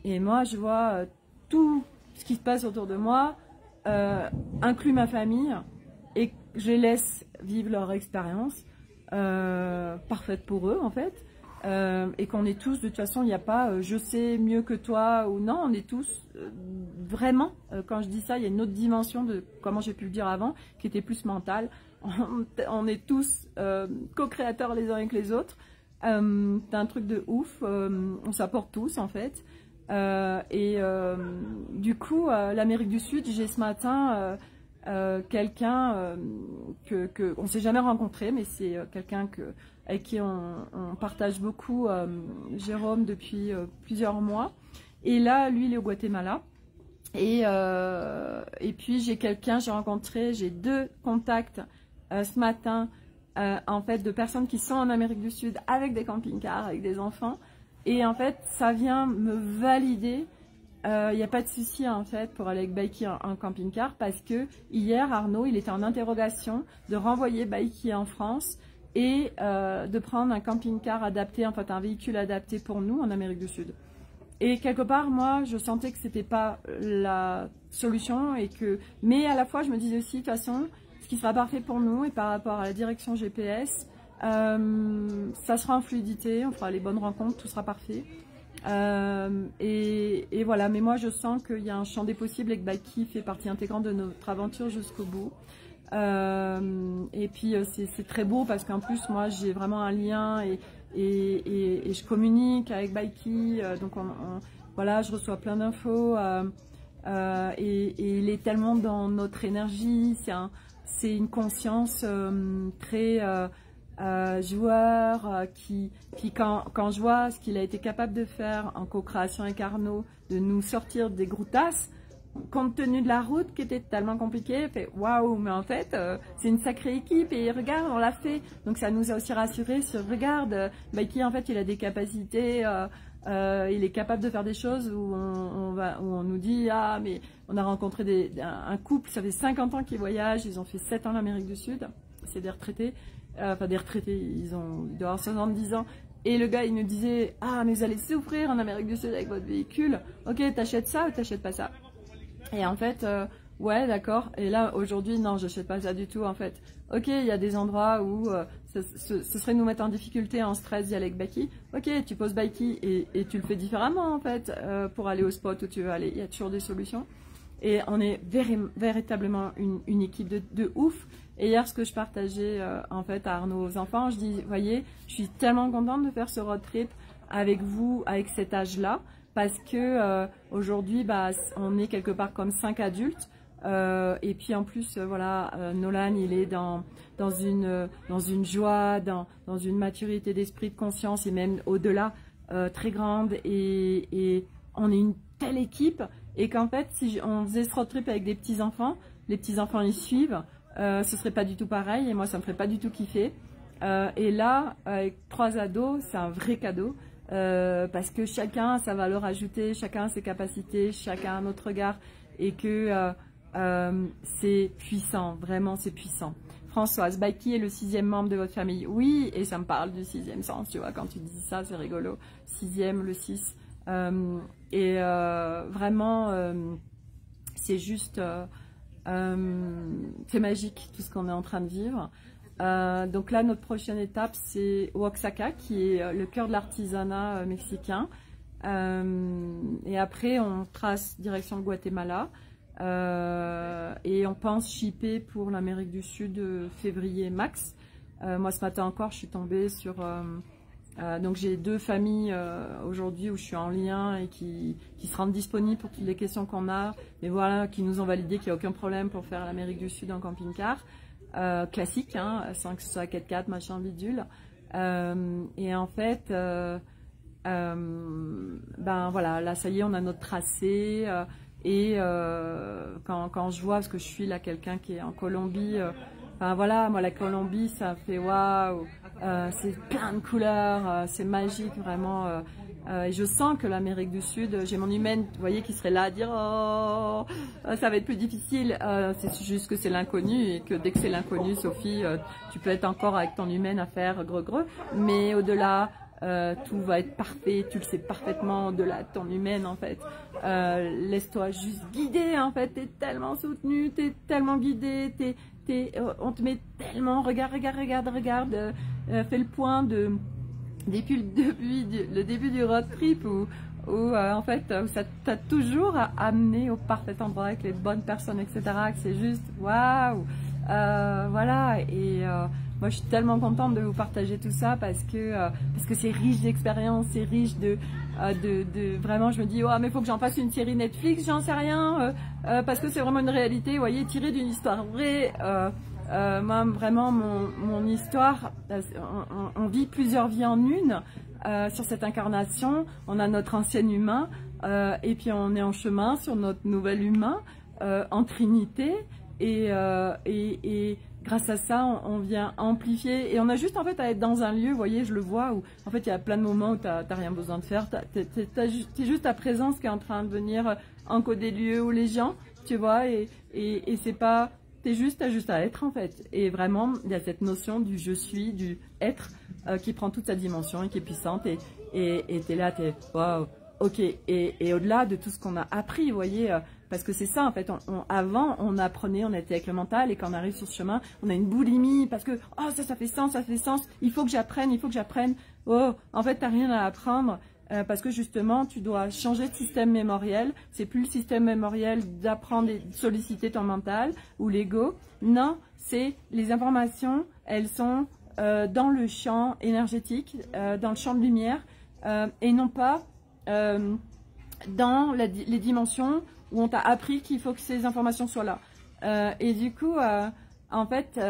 Et moi, je vois tout ce qui se passe autour de moi, inclut ma famille, et je les laisse vivre leur expérience, parfaite pour eux, en fait. Et qu'on est tous, de toute façon, il n'y a pas je sais mieux que toi, ou non, on est tous vraiment, quand je dis ça, il y a une autre dimension de comment j'ai pu le dire avant, qui était plus mentale. On est tous co-créateurs les uns avec les autres. C'est un truc de ouf, on s'apporte tous en fait. Du coup, l'Amérique du Sud, j'ai ce matin quelqu'un on ne s'est jamais rencontré, mais c'est quelqu'un avec qui on partage beaucoup, Jérôme, depuis plusieurs mois. Et là, lui, il est au Guatemala. Et puis j'ai rencontré, j'ai 2 contacts ce matin, en fait, de personnes qui sont en Amérique du Sud avec des camping-cars, avec des enfants. Et en fait, ça vient me valider. Il n'y a pas de souci en fait pour aller avec Bikey en camping-car, parce que hier, Arnaud, il était en interrogation de renvoyer Bikey en France et de prendre un camping-car adapté, en fait un véhicule adapté pour nous en Amérique du Sud. Et quelque part, moi, je sentais que c'était pas la solution, mais à la fois, je me disais aussi, de toute façon, ce qui sera parfait pour nous, et par rapport à la direction GPS, ça sera en fluidité, on fera les bonnes rencontres, tout sera parfait. Et voilà, mais moi, je sens qu'il y a un champ des possibles, et que Bikey fait partie intégrante de notre aventure jusqu'au bout. Et puis, c'est très beau, parce qu'en plus, moi, j'ai vraiment un lien, et je communique avec Bikey, donc voilà, je reçois plein d'infos, et il est tellement dans notre énergie, c'est une conscience très joueur, qui quand je vois ce qu'il a été capable de faire en co-création avec Arnaud, de nous sortir des groutasses, compte tenu de la route qui était tellement compliquée, fait waouh, mais en fait, c'est une sacrée équipe et regarde, on l'a fait. Donc ça nous a aussi rassurés sur regarde, Mikey en fait, il a des capacités, il est capable de faire des choses où on nous dit ah mais on a rencontré un couple, ça fait 50 ans qu'ils voyagent, ils ont fait 7 ans en Amérique du Sud, c'est des retraités, enfin des retraités, ils doivent avoir 70 ans. Et le gars, il nous disait « Ah, mais vous allez souffrir en Amérique du Sud avec votre véhicule. Ok, t'achètes ça ou t'achètes pas ça ?» Et en fait, ouais, d'accord. Et là, aujourd'hui, non, j'achète pas ça du tout, en fait. Ok, il y a des endroits où ce serait nous mettre en difficulté, en stress d'y aller avec Baki. Ok, tu poses Baki et tu le fais différemment, en fait, pour aller au spot où tu veux aller. Il y a toujours des solutions. Et on est véritablement une équipe de ouf. Et hier, ce que je partageais en fait à Arnaud aux enfants, je dis, voyez, je suis tellement contente de faire ce road trip avec vous, avec cet âge-là, parce que aujourd'hui, bah, on est quelque part comme 5 adultes. Et puis en plus, voilà, Nolan, il est dans une joie, dans une maturité d'esprit, de conscience et même au-delà, très grande. Et on est une telle équipe. Et qu'en fait, si on faisait ce road trip avec des petits-enfants, les petits-enfants ils suivent, ce serait pas du tout pareil et moi ça me ferait pas du tout kiffer. Et là, avec 3 ados, c'est un vrai cadeau parce que chacun a sa valeur ajoutée, chacun a ses capacités, chacun a notre regard et que c'est puissant, vraiment c'est puissant. Françoise, Baki est le 6e membre de votre famille. Oui, et ça me parle du 6e sens, tu vois, quand tu dis ça, c'est rigolo. 6e, le 6. Vraiment, c'est juste, c'est magique tout ce qu'on est en train de vivre. Donc là, notre prochaine étape, c'est Oaxaca, qui est le cœur de l'artisanat mexicain. Et après, on trace direction le Guatemala. Et on pense shipper pour l'Amérique du Sud février max. Moi, ce matin encore, je suis tombée sur... donc j'ai 2 familles aujourd'hui où je suis en lien et qui se rendent disponibles pour toutes les questions qu'on a, mais voilà, qui nous ont validé qu'il n'y a aucun problème pour faire l'Amérique du Sud en camping-car, classique, hein, sans que ce soit 4x4, machin, bidule. Et en fait, ben voilà, là ça y est, on a notre tracé, et quand je vois, parce que je suis là quelqu'un qui est en Colombie, enfin voilà, moi la Colombie ça fait waouh, c'est plein de couleurs, c'est magique vraiment. Et je sens que l'Amérique du Sud, j'ai mon humaine, vous voyez, qui serait là à dire oh, ça va être plus difficile. C'est juste que c'est l'inconnu et que dès que c'est l'inconnu, Sophie, tu peux être encore avec ton humaine à faire greu. Mais au-delà, tout va être parfait, tu le sais parfaitement au-delà de ton humaine en fait. Laisse-toi juste guider en fait, t'es tellement soutenu, t'es tellement guidé, on te met tellement, regarde, fais le point depuis le début du road trip où en fait ça t'a toujours amené au parfait endroit avec les bonnes personnes, etc. Que c'est juste waouh, voilà. Et moi je suis tellement contente de vous partager tout ça parce que c'est riche d'expérience, c'est riche de vraiment, je me dis oh mais faut que j'en fasse une série Netflix, j'en sais rien, parce que c'est vraiment une réalité, vous voyez, tirée d'une histoire vraie. Moi, vraiment, mon histoire, on vit plusieurs vies en une sur cette incarnation. On a notre ancien humain et puis on est en chemin sur notre nouvel humain en trinité. Et grâce à ça, on vient amplifier. Et on a juste en fait à être dans un lieu, vous voyez, je le vois, où en fait il y a plein de moments où tu n'as rien besoin de faire. C'est juste ta présence qui est en train de venir encoder le lieu où les gens, tu vois, et c'est pas... T'as juste à être en fait. Et vraiment, il y a cette notion du je suis, du être qui prend toute sa dimension et qui est puissante. Et t'es là, t'es waouh, ok. Et au-delà de tout ce qu'on a appris, vous voyez, parce que c'est ça en fait. Avant, on apprenait, on était avec le mental et quand on arrive sur ce chemin, on a une boulimie parce que oh ça fait sens, ça fait sens. Il faut que j'apprenne. Oh, en fait, t'as rien à apprendre. Parce que justement, tu dois changer de système mémoriel. C'est plus le système mémoriel d'apprendre et de solliciter ton mental ou l'ego. Non, c'est les informations, elles sont dans le champ énergétique, dans le champ de lumière, et non pas dans les dimensions où on t'a appris qu'il faut que ces informations soient là. Et du coup, en fait,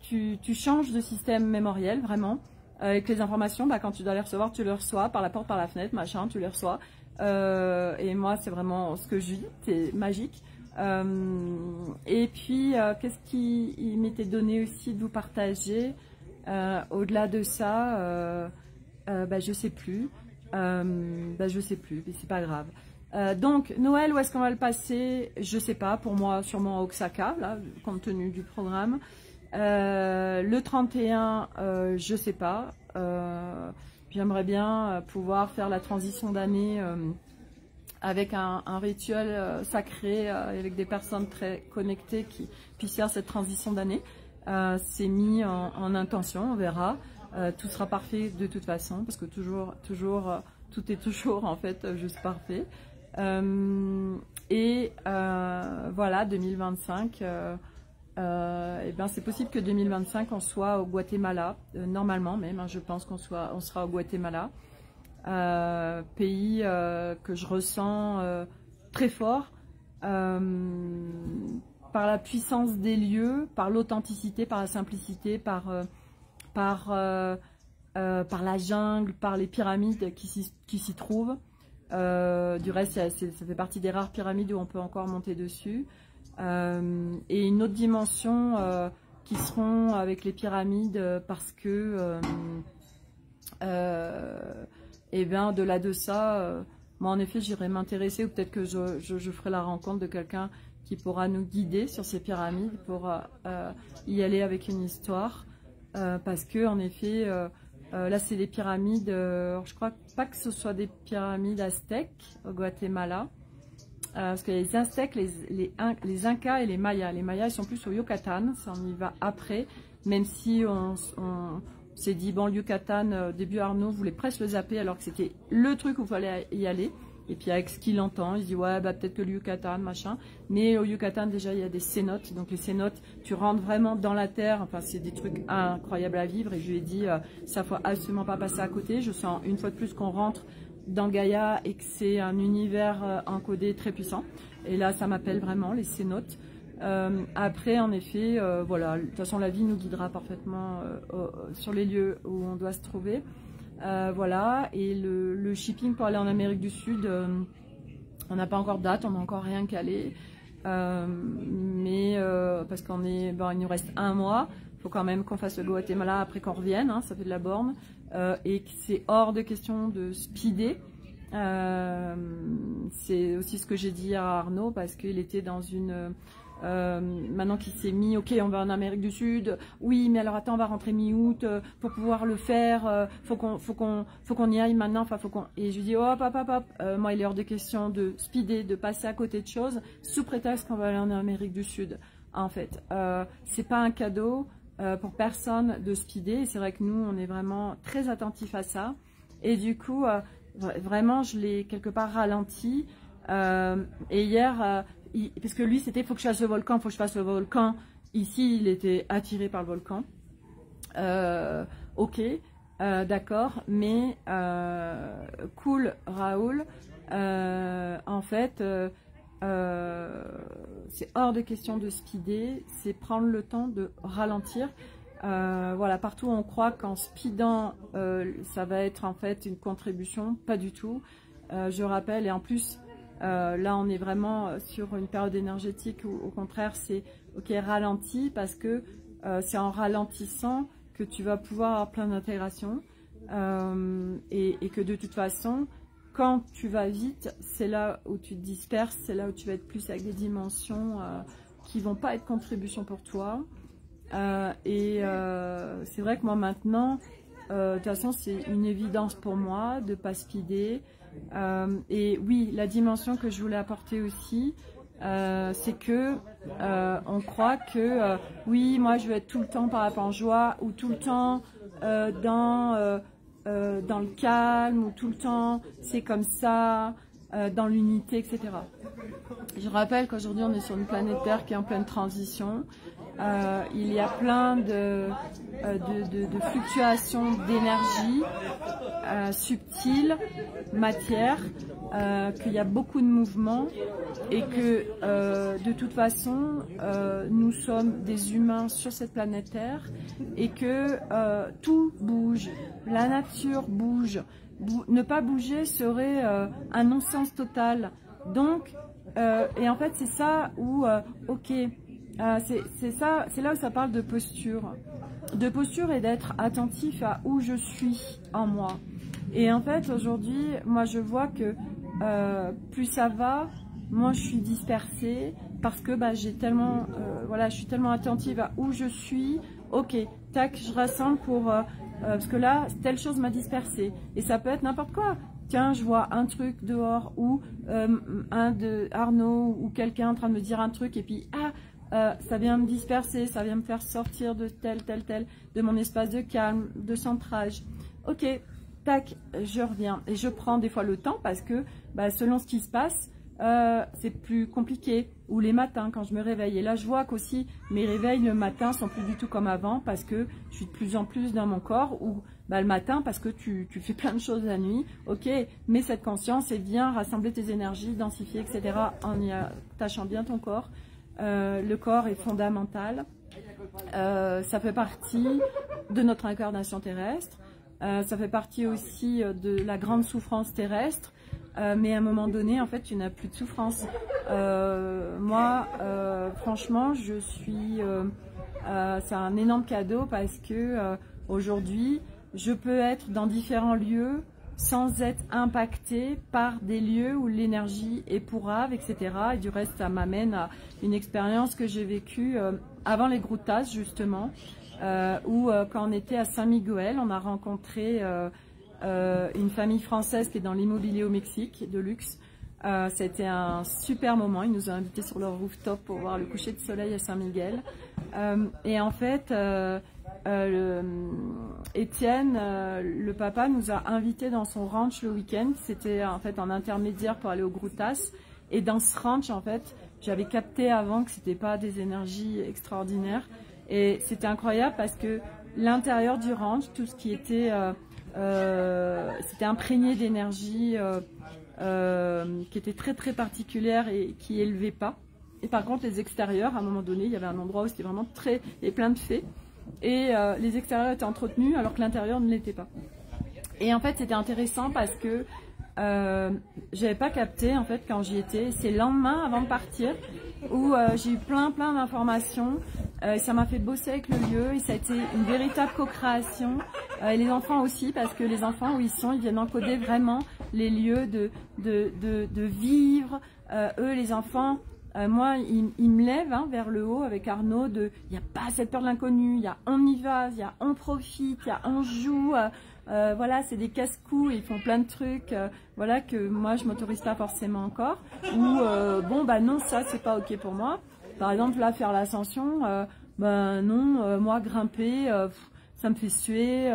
tu changes de système mémoriel, vraiment. Avec les informations, bah, quand tu dois les recevoir, tu les reçois par la porte, par la fenêtre, machin, tu les reçois. Et moi, c'est vraiment ce que je vis, c'est magique. Et puis, qu'est-ce qui m'était donné aussi de vous partager? Au-delà de ça, je sais plus. Je sais plus, mais c'est pas grave. Donc, Noël, où est-ce qu'on va le passer? Je sais pas. Pour moi, sûrement à Oaxaca, là, compte tenu du programme. Le 31, je sais pas. J'aimerais bien pouvoir faire la transition d'année avec un rituel sacré, avec des personnes très connectées qui puissent faire cette transition d'année. C'est mis en intention, on verra. Tout sera parfait de toute façon, parce que tout est toujours en fait juste parfait. Voilà, 2025, c'est possible que 2025 on soit au Guatemala, normalement même, hein, je pense qu'on sera au Guatemala. Pays que je ressens très fort par la puissance des lieux, par l'authenticité, par la simplicité, par la jungle, par les pyramides qui s'y trouvent. Du reste, ça fait partie des rares pyramides où on peut encore monter dessus. Et une autre dimension qui seront avec les pyramides parce que au-delà de ça, moi en effet j'irai m'intéresser, ou peut-être que je ferai la rencontre de quelqu'un qui pourra nous guider sur ces pyramides pour y aller avec une histoire, parce que en effet là c'est des pyramides, je crois pas que ce soit des pyramides aztèques au Guatemala, parce que les Aztèques, les Incas et les Mayas ils sont plus au Yucatan, ça on y va après, même si on s'est dit, bon, le Yucatan, début Arnaud voulait presque le zapper alors que c'était le truc où il fallait y aller. Et puis avec ce qu'il entend, il se dit, ouais, peut-être que le Yucatan, machin. Mais au Yucatan, déjà, il y a des cénotes. Donc les cénotes, tu rentres vraiment dans la terre. Enfin, c'est des trucs incroyables à vivre. Et je lui ai dit, ça ne faut absolument pas passer à côté. Je sens une fois de plus qu'on rentre dans Gaïa et que c'est un univers encodé très puissant. Et là, ça m'appelle vraiment, les cénotes. Après, en effet, voilà, de toute façon, la vie nous guidera parfaitement sur les lieux où on doit se trouver. Voilà, et le shipping pour aller en Amérique du Sud, on n'a pas encore de date, on n'a encore rien calé. Parce qu'on est, il nous reste un mois, il faut quand même qu'on fasse le Guatemala après qu'on revienne, hein, ça fait de la borne, et que c'est hors de question de speeder. C'est aussi ce que j'ai dit à Arnaud, parce qu'il était dans une... maintenant qu'il s'est mis, ok, on va en Amérique du Sud, oui, mais alors attends, on va rentrer mi-août pour pouvoir le faire, faut qu'on y aille maintenant, enfin et je lui dis, hop, moi il est hors de question de speeder, de passer à côté de choses, sous prétexte qu'on va aller en Amérique du Sud. En fait, c'est pas un cadeau pour personne de speeder, et c'est vrai que nous, on est vraiment très attentifs à ça, et du coup, vraiment, je l'ai quelque part ralenti, et hier... parce que lui c'était faut que je fasse le volcan, faut que je fasse le volcan. Ici il était attiré par le volcan. Ok, d'accord, mais cool Raoul, en fait c'est hors de question de speeder, c'est prendre le temps de ralentir. Voilà, partout on croit qu'en speedant ça va être en fait une contribution, pas du tout. Je rappelle, et en plus là on est vraiment sur une période énergétique où au contraire c'est ok, ralenti, parce que c'est en ralentissant que tu vas pouvoir avoir plein d'intégration, et que de toute façon quand tu vas vite, c'est là où tu te disperses, c'est là où tu vas être plus avec des dimensions qui vont pas être contribution pour toi, c'est vrai que moi maintenant de toute façon c'est une évidence pour moi de pas speeder. Et oui, la dimension que je voulais apporter aussi, c'est que on croit que oui, moi je veux être tout le temps par rapport en joie, ou tout le temps dans le calme, ou tout le temps c'est comme ça, dans l'unité, etc. Je rappelle qu'aujourd'hui on est sur une planète Terre qui est en pleine transition. Il y a plein de fluctuations d'énergie subtiles, matière, qu'il y a beaucoup de mouvements, et que de toute façon nous sommes des humains sur cette planète Terre, et que tout bouge, la nature bouge. Ne pas bouger serait un non-sens total. Donc et en fait, c'est ça où, ok, c'est là où ça parle de posture. De posture et d'être attentif à où je suis en moi. Et en fait, aujourd'hui, moi, je vois que plus ça va, moins je suis dispersée parce que bah, j'ai tellement, voilà, je suis tellement attentive à où je suis. Ok, tac, je rassemble pour parce que là, telle chose m'a dispersée. Et ça peut être n'importe quoi. Tiens, je vois un truc dehors ou un de Arnaud ou quelqu'un en train de me dire un truc et puis ça vient me disperser, ça vient me faire sortir de tel, de mon espace de calme, de centrage. Ok, tac, je reviens et je prends des fois le temps parce que bah, selon ce qui se passe, c'est plus compliqué. Ou les matins quand je me réveille. Et là, je vois qu'aussi mes réveils le matin sont plus du tout comme avant parce que je suis de plus en plus dans mon corps. Ou bah, le matin parce que tu fais plein de choses la nuit. Ok, mais cette conscience et viens rassembler tes énergies, densifier, etc. en y attachant bien ton corps. Le corps est fondamental. Ça fait partie de notre incarnation terrestre. Ça fait partie aussi de la grande souffrance terrestre. Mais à un moment donné, en fait, tu n'as plus de souffrance. Moi, franchement, je suis... c'est un énorme cadeau parce que aujourd'hui, je peux être dans différents lieux sans être impactée par des lieux où l'énergie est pourrave, etc. Et du reste, ça m'amène à une expérience que j'ai vécue avant les Grutas, justement, où quand on était à Saint-Miguel, on a rencontré une famille française qui est dans l'immobilier au Mexique, de luxe. C'était un super moment, ils nous ont invités sur leur rooftop pour voir le coucher de soleil à Saint-Miguel. Et en fait, Étienne, le papa, nous a invités dans son ranch le week-end. C'était en fait un intermédiaire pour aller au Grutas. Et dans ce ranch, en fait, j'avais capté avant que c'était pas des énergies extraordinaires. Et c'était incroyable parce que l'intérieur du ranch, tout ce qui était... c'était imprégné d'énergie qui était très très particulière et qui élevait pas. Et par contre les extérieurs, à un moment donné, il y avait un endroit où c'était vraiment très et plein de fées et les extérieurs étaient entretenus alors que l'intérieur ne l'était pas. Et en fait c'était intéressant parce que j'avais pas capté en fait quand j'y étais. C'est le lendemain avant de partir où j'ai eu plein d'informations. Ça m'a fait bosser avec le lieu et ça a été une véritable co-création. Et les enfants aussi, parce que les enfants où ils sont, ils viennent encoder vraiment les lieux de vivre. Eux, les enfants, moi, ils me lèvent vers le haut avec Arnaud. Il n'y a pas cette peur de l'inconnu, il y a on y va, il y a on profite, il y a on joue. Voilà, c'est des casse-coups, ils font plein de trucs, voilà, que moi je m'autorise pas forcément encore. Ou bon bah non, ça c'est pas ok pour moi. Par exemple là faire l'ascension, ben non, moi grimper, ça me fait suer,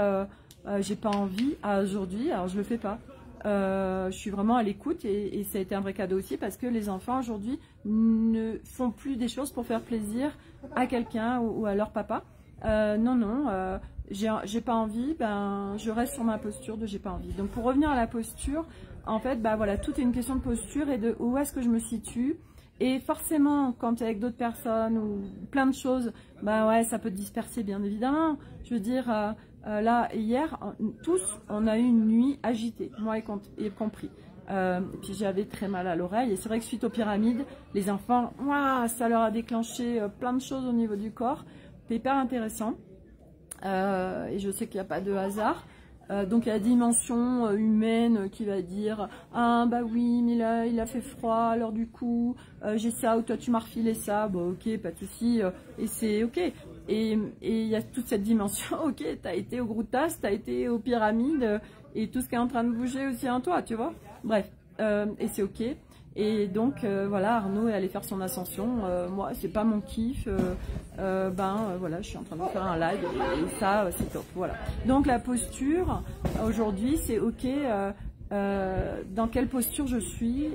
j'ai pas envie aujourd'hui, alors je le fais pas. Je suis vraiment à l'écoute et ça a été un vrai cadeau aussi parce que les enfants aujourd'hui ne font plus des choses pour faire plaisir à quelqu'un ou à leur papa. Non, j'ai pas envie, ben je reste sur ma posture de j'ai pas envie. Donc pour revenir à la posture, en fait, bah voilà, tout est une question de posture et de où est-ce que je me situe. Et forcément, quand tu es avec d'autres personnes ou plein de choses, bah ouais, ça peut te disperser bien évidemment. Je veux dire, là hier, tous, on a eu une nuit agitée, moi y compris. Puis j'avais très mal à l'oreille et c'est vrai que suite aux pyramides, les enfants, ouah, ça leur a déclenché plein de choses au niveau du corps. C'est hyper intéressant. Et je sais qu'il n'y a pas de hasard. Donc il y a la dimension humaine qui va dire ah bah oui mais là il a fait froid alors du coup j'ai ça ou toi tu m'as refilé ça, bon ok pas de souci et c'est ok. Et il y a toute cette dimension, ok, t'as été au Grutas, t'as été aux pyramides et tout ce qui est en train de bouger aussi en toi, tu vois. Bref, et c'est ok. Et donc voilà, Arnaud est allé faire son ascension. Moi, c'est pas mon kiff. Voilà, je suis en train de faire un live et ça, c'est top. Voilà. Donc la posture aujourd'hui, c'est ok. Dans quelle posture je suis,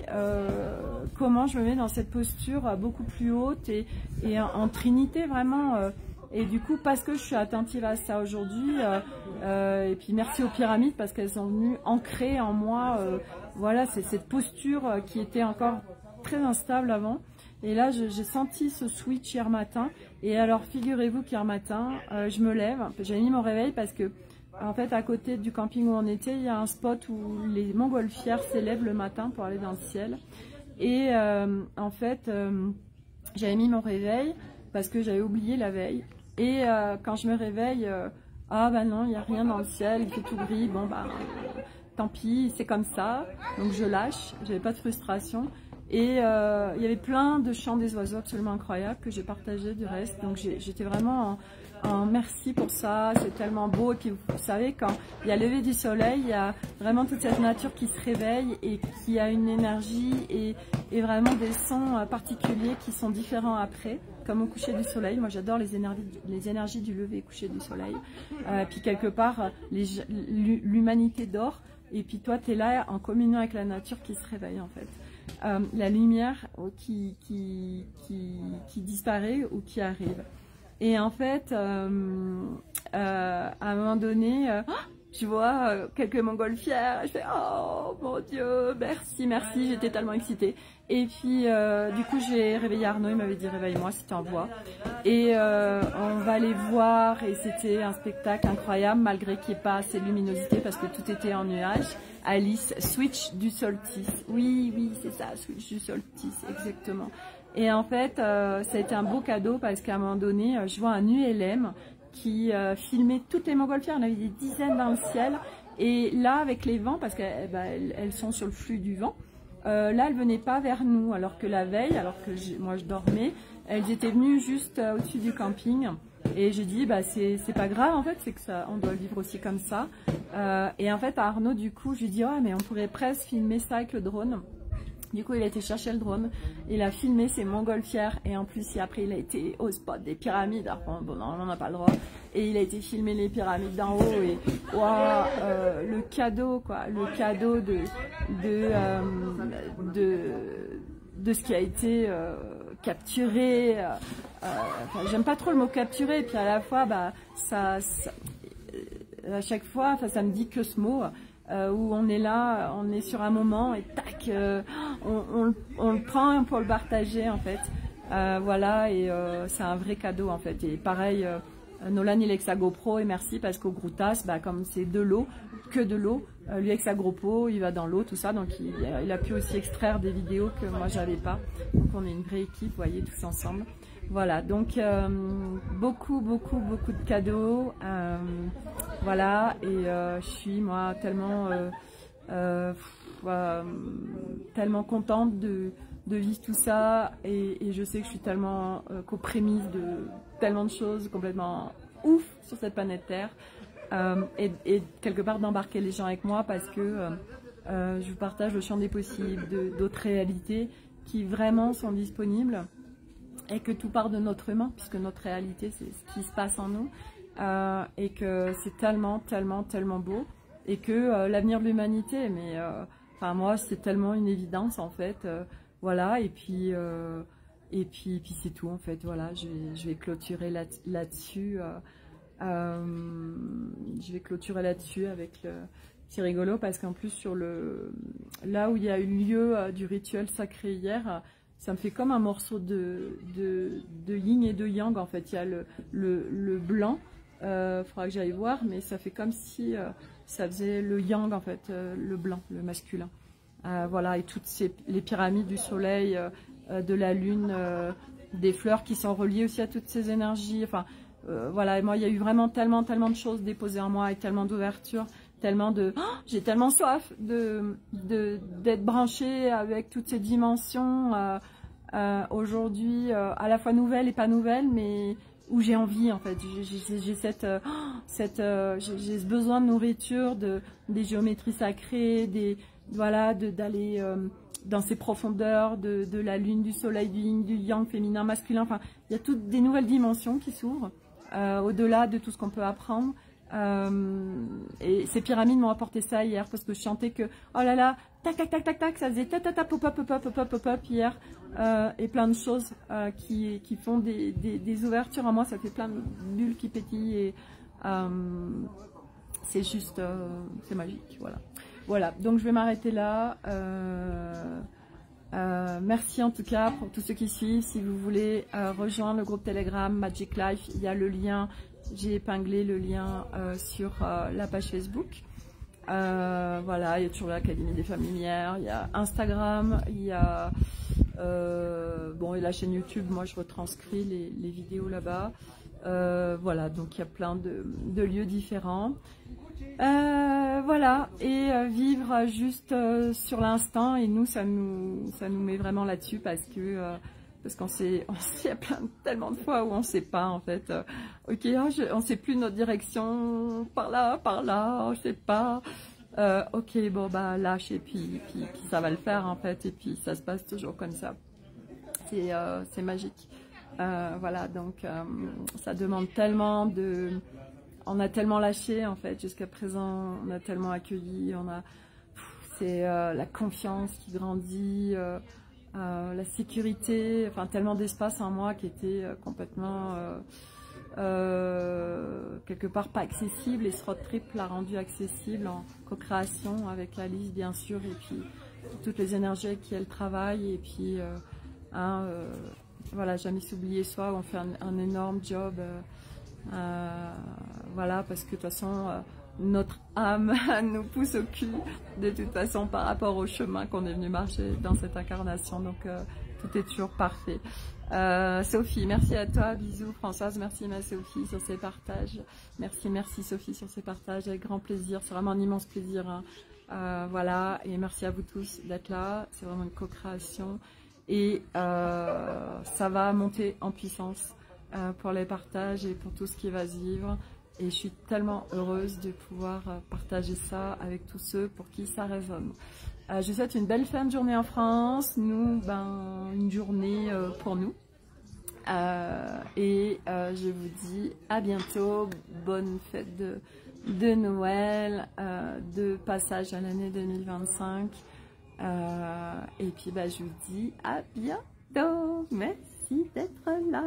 comment je me mets dans cette posture beaucoup plus haute et en trinité vraiment. Et du coup, parce que je suis attentive à ça aujourd'hui, et puis merci aux pyramides parce qu'elles sont venues ancrer en moi, voilà, c'est cette posture qui était encore très instable avant. Et là, j'ai senti ce switch hier matin. Et alors, figurez-vous qu'hier matin, je me lève, j'ai mis mon réveil parce que, en fait, à côté du camping où on était, il y a un spot où les montgolfières s'élèvent le matin pour aller dans le ciel. Et en fait, j'avais mis mon réveil parce que j'avais oublié la veille. Et quand je me réveille, ah bah non, il n'y a rien dans le ciel, il fait tout gris, bon bah tant pis, c'est comme ça. Donc je lâche, j'avais pas de frustration. Et il y avait plein de chants des oiseaux absolument incroyables que j'ai partagé du reste. Donc j'étais vraiment en merci pour ça, c'est tellement beau. Et puis vous savez, quand il y a le lever du soleil, il y a vraiment toute cette nature qui se réveille et qui a une énergie et vraiment des sons particuliers qui sont différents après, comme au coucher du soleil. Moi j'adore les énergies du lever et coucher du soleil. Puis quelque part, l'humanité dort et puis toi tu es là en communion avec la nature qui se réveille en fait. La lumière qui disparaît ou qui arrive. Et en fait, à un moment donné, je vois quelques montgolfières, je fais « Oh mon Dieu, merci, merci », j'étais tellement excitée. Et puis, du coup, j'ai réveillé Arnaud, il m'avait dit « Réveille-moi si tu en vois ». Et on va aller voir, et c'était un spectacle incroyable, malgré qu'il n'y ait pas assez de luminosité, parce que tout était en nuage. Alice, Switch du solstice. Oui, oui, c'est ça, Switch du solstice, exactement. Et en fait, ça a été un beau cadeau parce qu'à un moment donné, je vois un ULM qui filmait toutes les montgolfières. On avait des dizaines dans le ciel. Et là, avec les vents, parce qu'elles sont sur le flux du vent, là, elles ne venaient pas vers nous. Alors que la veille, alors que moi je dormais, elles étaient venues juste au-dessus du camping. Et j'ai dit, bah, c'est pas grave en fait, c'est que ça, on doit le vivre aussi comme ça. Et en fait, à Arnaud, du coup, je lui dis, oh, mais on pourrait presque filmer ça avec le drone. Du coup, il a été chercher le drone, il a filmé ces montgolfières et en plus, après, il a été au spot des pyramides. Alors, bon, non, on n'a pas le droit. Et il a été filmer les pyramides d'en haut et waouh, le cadeau, quoi, le cadeau de ce qui a été capturé. Enfin, j'aime pas trop le mot capturé, et puis à la fois, bah, à chaque fois, enfin, ça me dit que ce mot. Où on est là, on est sur un moment et tac, on le prend pour le partager en fait. Voilà, et c'est un vrai cadeau en fait. Et pareil, Nolan il est avec sa GoPro et merci parce qu'au Groutas, bah, comme c'est de l'eau, que de l'eau, lui avec sa GoPro, il va dans l'eau, tout ça, donc il a pu aussi extraire des vidéos que moi j'avais pas. Donc on est une vraie équipe, vous voyez, tous ensemble. Voilà, donc beaucoup de cadeaux, voilà, et je suis moi tellement tellement contente de vivre tout ça, et je sais que je suis tellement qu'aux prémices de tellement de choses complètement ouf sur cette planète Terre, et quelque part d'embarquer les gens avec moi parce que je vous partage le champ des possibles, d'autres réalités qui vraiment sont disponibles. Et que tout part de notre humain, puisque notre réalité, c'est ce qui se passe en nous, et que c'est tellement beau, et que l'avenir de l'humanité, mais enfin moi, c'est tellement une évidence en fait, voilà, et puis c'est tout en fait, voilà, je vais clôturer là-dessus, je vais clôturer là-dessus avec le... C'est rigolo parce qu'en plus sur là où il y a eu lieu du rituel sacré hier, ça me fait comme un morceau de yin et de yang en fait. Il y a le blanc, faudra que j'aille voir, mais ça fait comme si ça faisait le yang en fait, le blanc, le masculin. Voilà, et toutes les pyramides du soleil, de la lune, des fleurs qui sont reliées aussi à toutes ces énergies. Enfin, voilà, moi il y a eu vraiment tellement de choses déposées en moi et tellement d'ouverture. Tellement j'ai tellement soif d'être branchée avec toutes ces dimensions aujourd'hui, à la fois nouvelles et pas nouvelles, mais où j'ai envie en fait. J'ai ce besoin de nourriture, des géométries sacrées, voilà, d'aller dans ces profondeurs de la lune, du soleil, du yin, du yang, féminin, masculin. Enfin, il y a toutes des nouvelles dimensions qui s'ouvrent au-delà de tout ce qu'on peut apprendre. Et ces pyramides m'ont apporté ça hier parce que je chantais que oh là là, tac tac tac tac tac, ça faisait ta ta ta pop pop pop pop pop pop hier, et plein de choses qui font des ouvertures en moi, ça fait plein de bulles qui pétillent, et c'est juste c'est magique, voilà, donc je vais m'arrêter là. Merci en tout cas pour tous ceux qui suivent. Si vous voulez rejoindre le groupe Telegram Magic Life, il y a le lien. J'ai épinglé le lien sur la page Facebook. Voilà, il y a toujours l'Académie des Femmes Lumière, il y a Instagram, il y a bon, et la chaîne YouTube, moi je retranscris les vidéos là-bas. Voilà, donc il y a plein de lieux différents. Voilà, et vivre juste sur l'instant, et nous ça nous met vraiment là-dessus parce qu'on sait, il y a tellement de fois où on sait pas en fait. Ok, on sait plus notre direction, par là, je sais pas. Ok, bon bah lâche et puis ça va le faire en fait, et puis ça se passe toujours comme ça. C'est magique. Voilà, donc ça demande tellement on a tellement lâché en fait jusqu'à présent, on a tellement accueilli, c'est la confiance qui grandit, la sécurité, enfin tellement d'espace en moi qui était complètement quelque part pas accessible, et ce road trip l'a rendu accessible en co-création avec Alice bien sûr, et puis toutes les énergies avec qui elle travaille, et puis voilà, jamais s'oublier soi, on fait un énorme job, voilà, parce que de toute façon notre âme nous pousse au cul de toute façon par rapport au chemin qu'on est venu marcher dans cette incarnation, donc tout est toujours parfait. Sophie, merci à toi, bisous. Françoise, merci ma Sophie sur ces partages, merci Sophie sur ces partages, avec grand plaisir, c'est vraiment un immense plaisir, hein. Voilà, et merci à vous tous d'être là, c'est vraiment une co-création, et ça va monter en puissance pour les partages et pour tout ce qui va se vivre, et je suis tellement heureuse de pouvoir partager ça avec tous ceux pour qui ça résonne. Je vous souhaite une belle fin de journée en France, nous, une journée pour nous, et je vous dis à bientôt, bonne fête de Noël, de passage à l'année 2025, et puis je vous dis à bientôt, merci d'être là.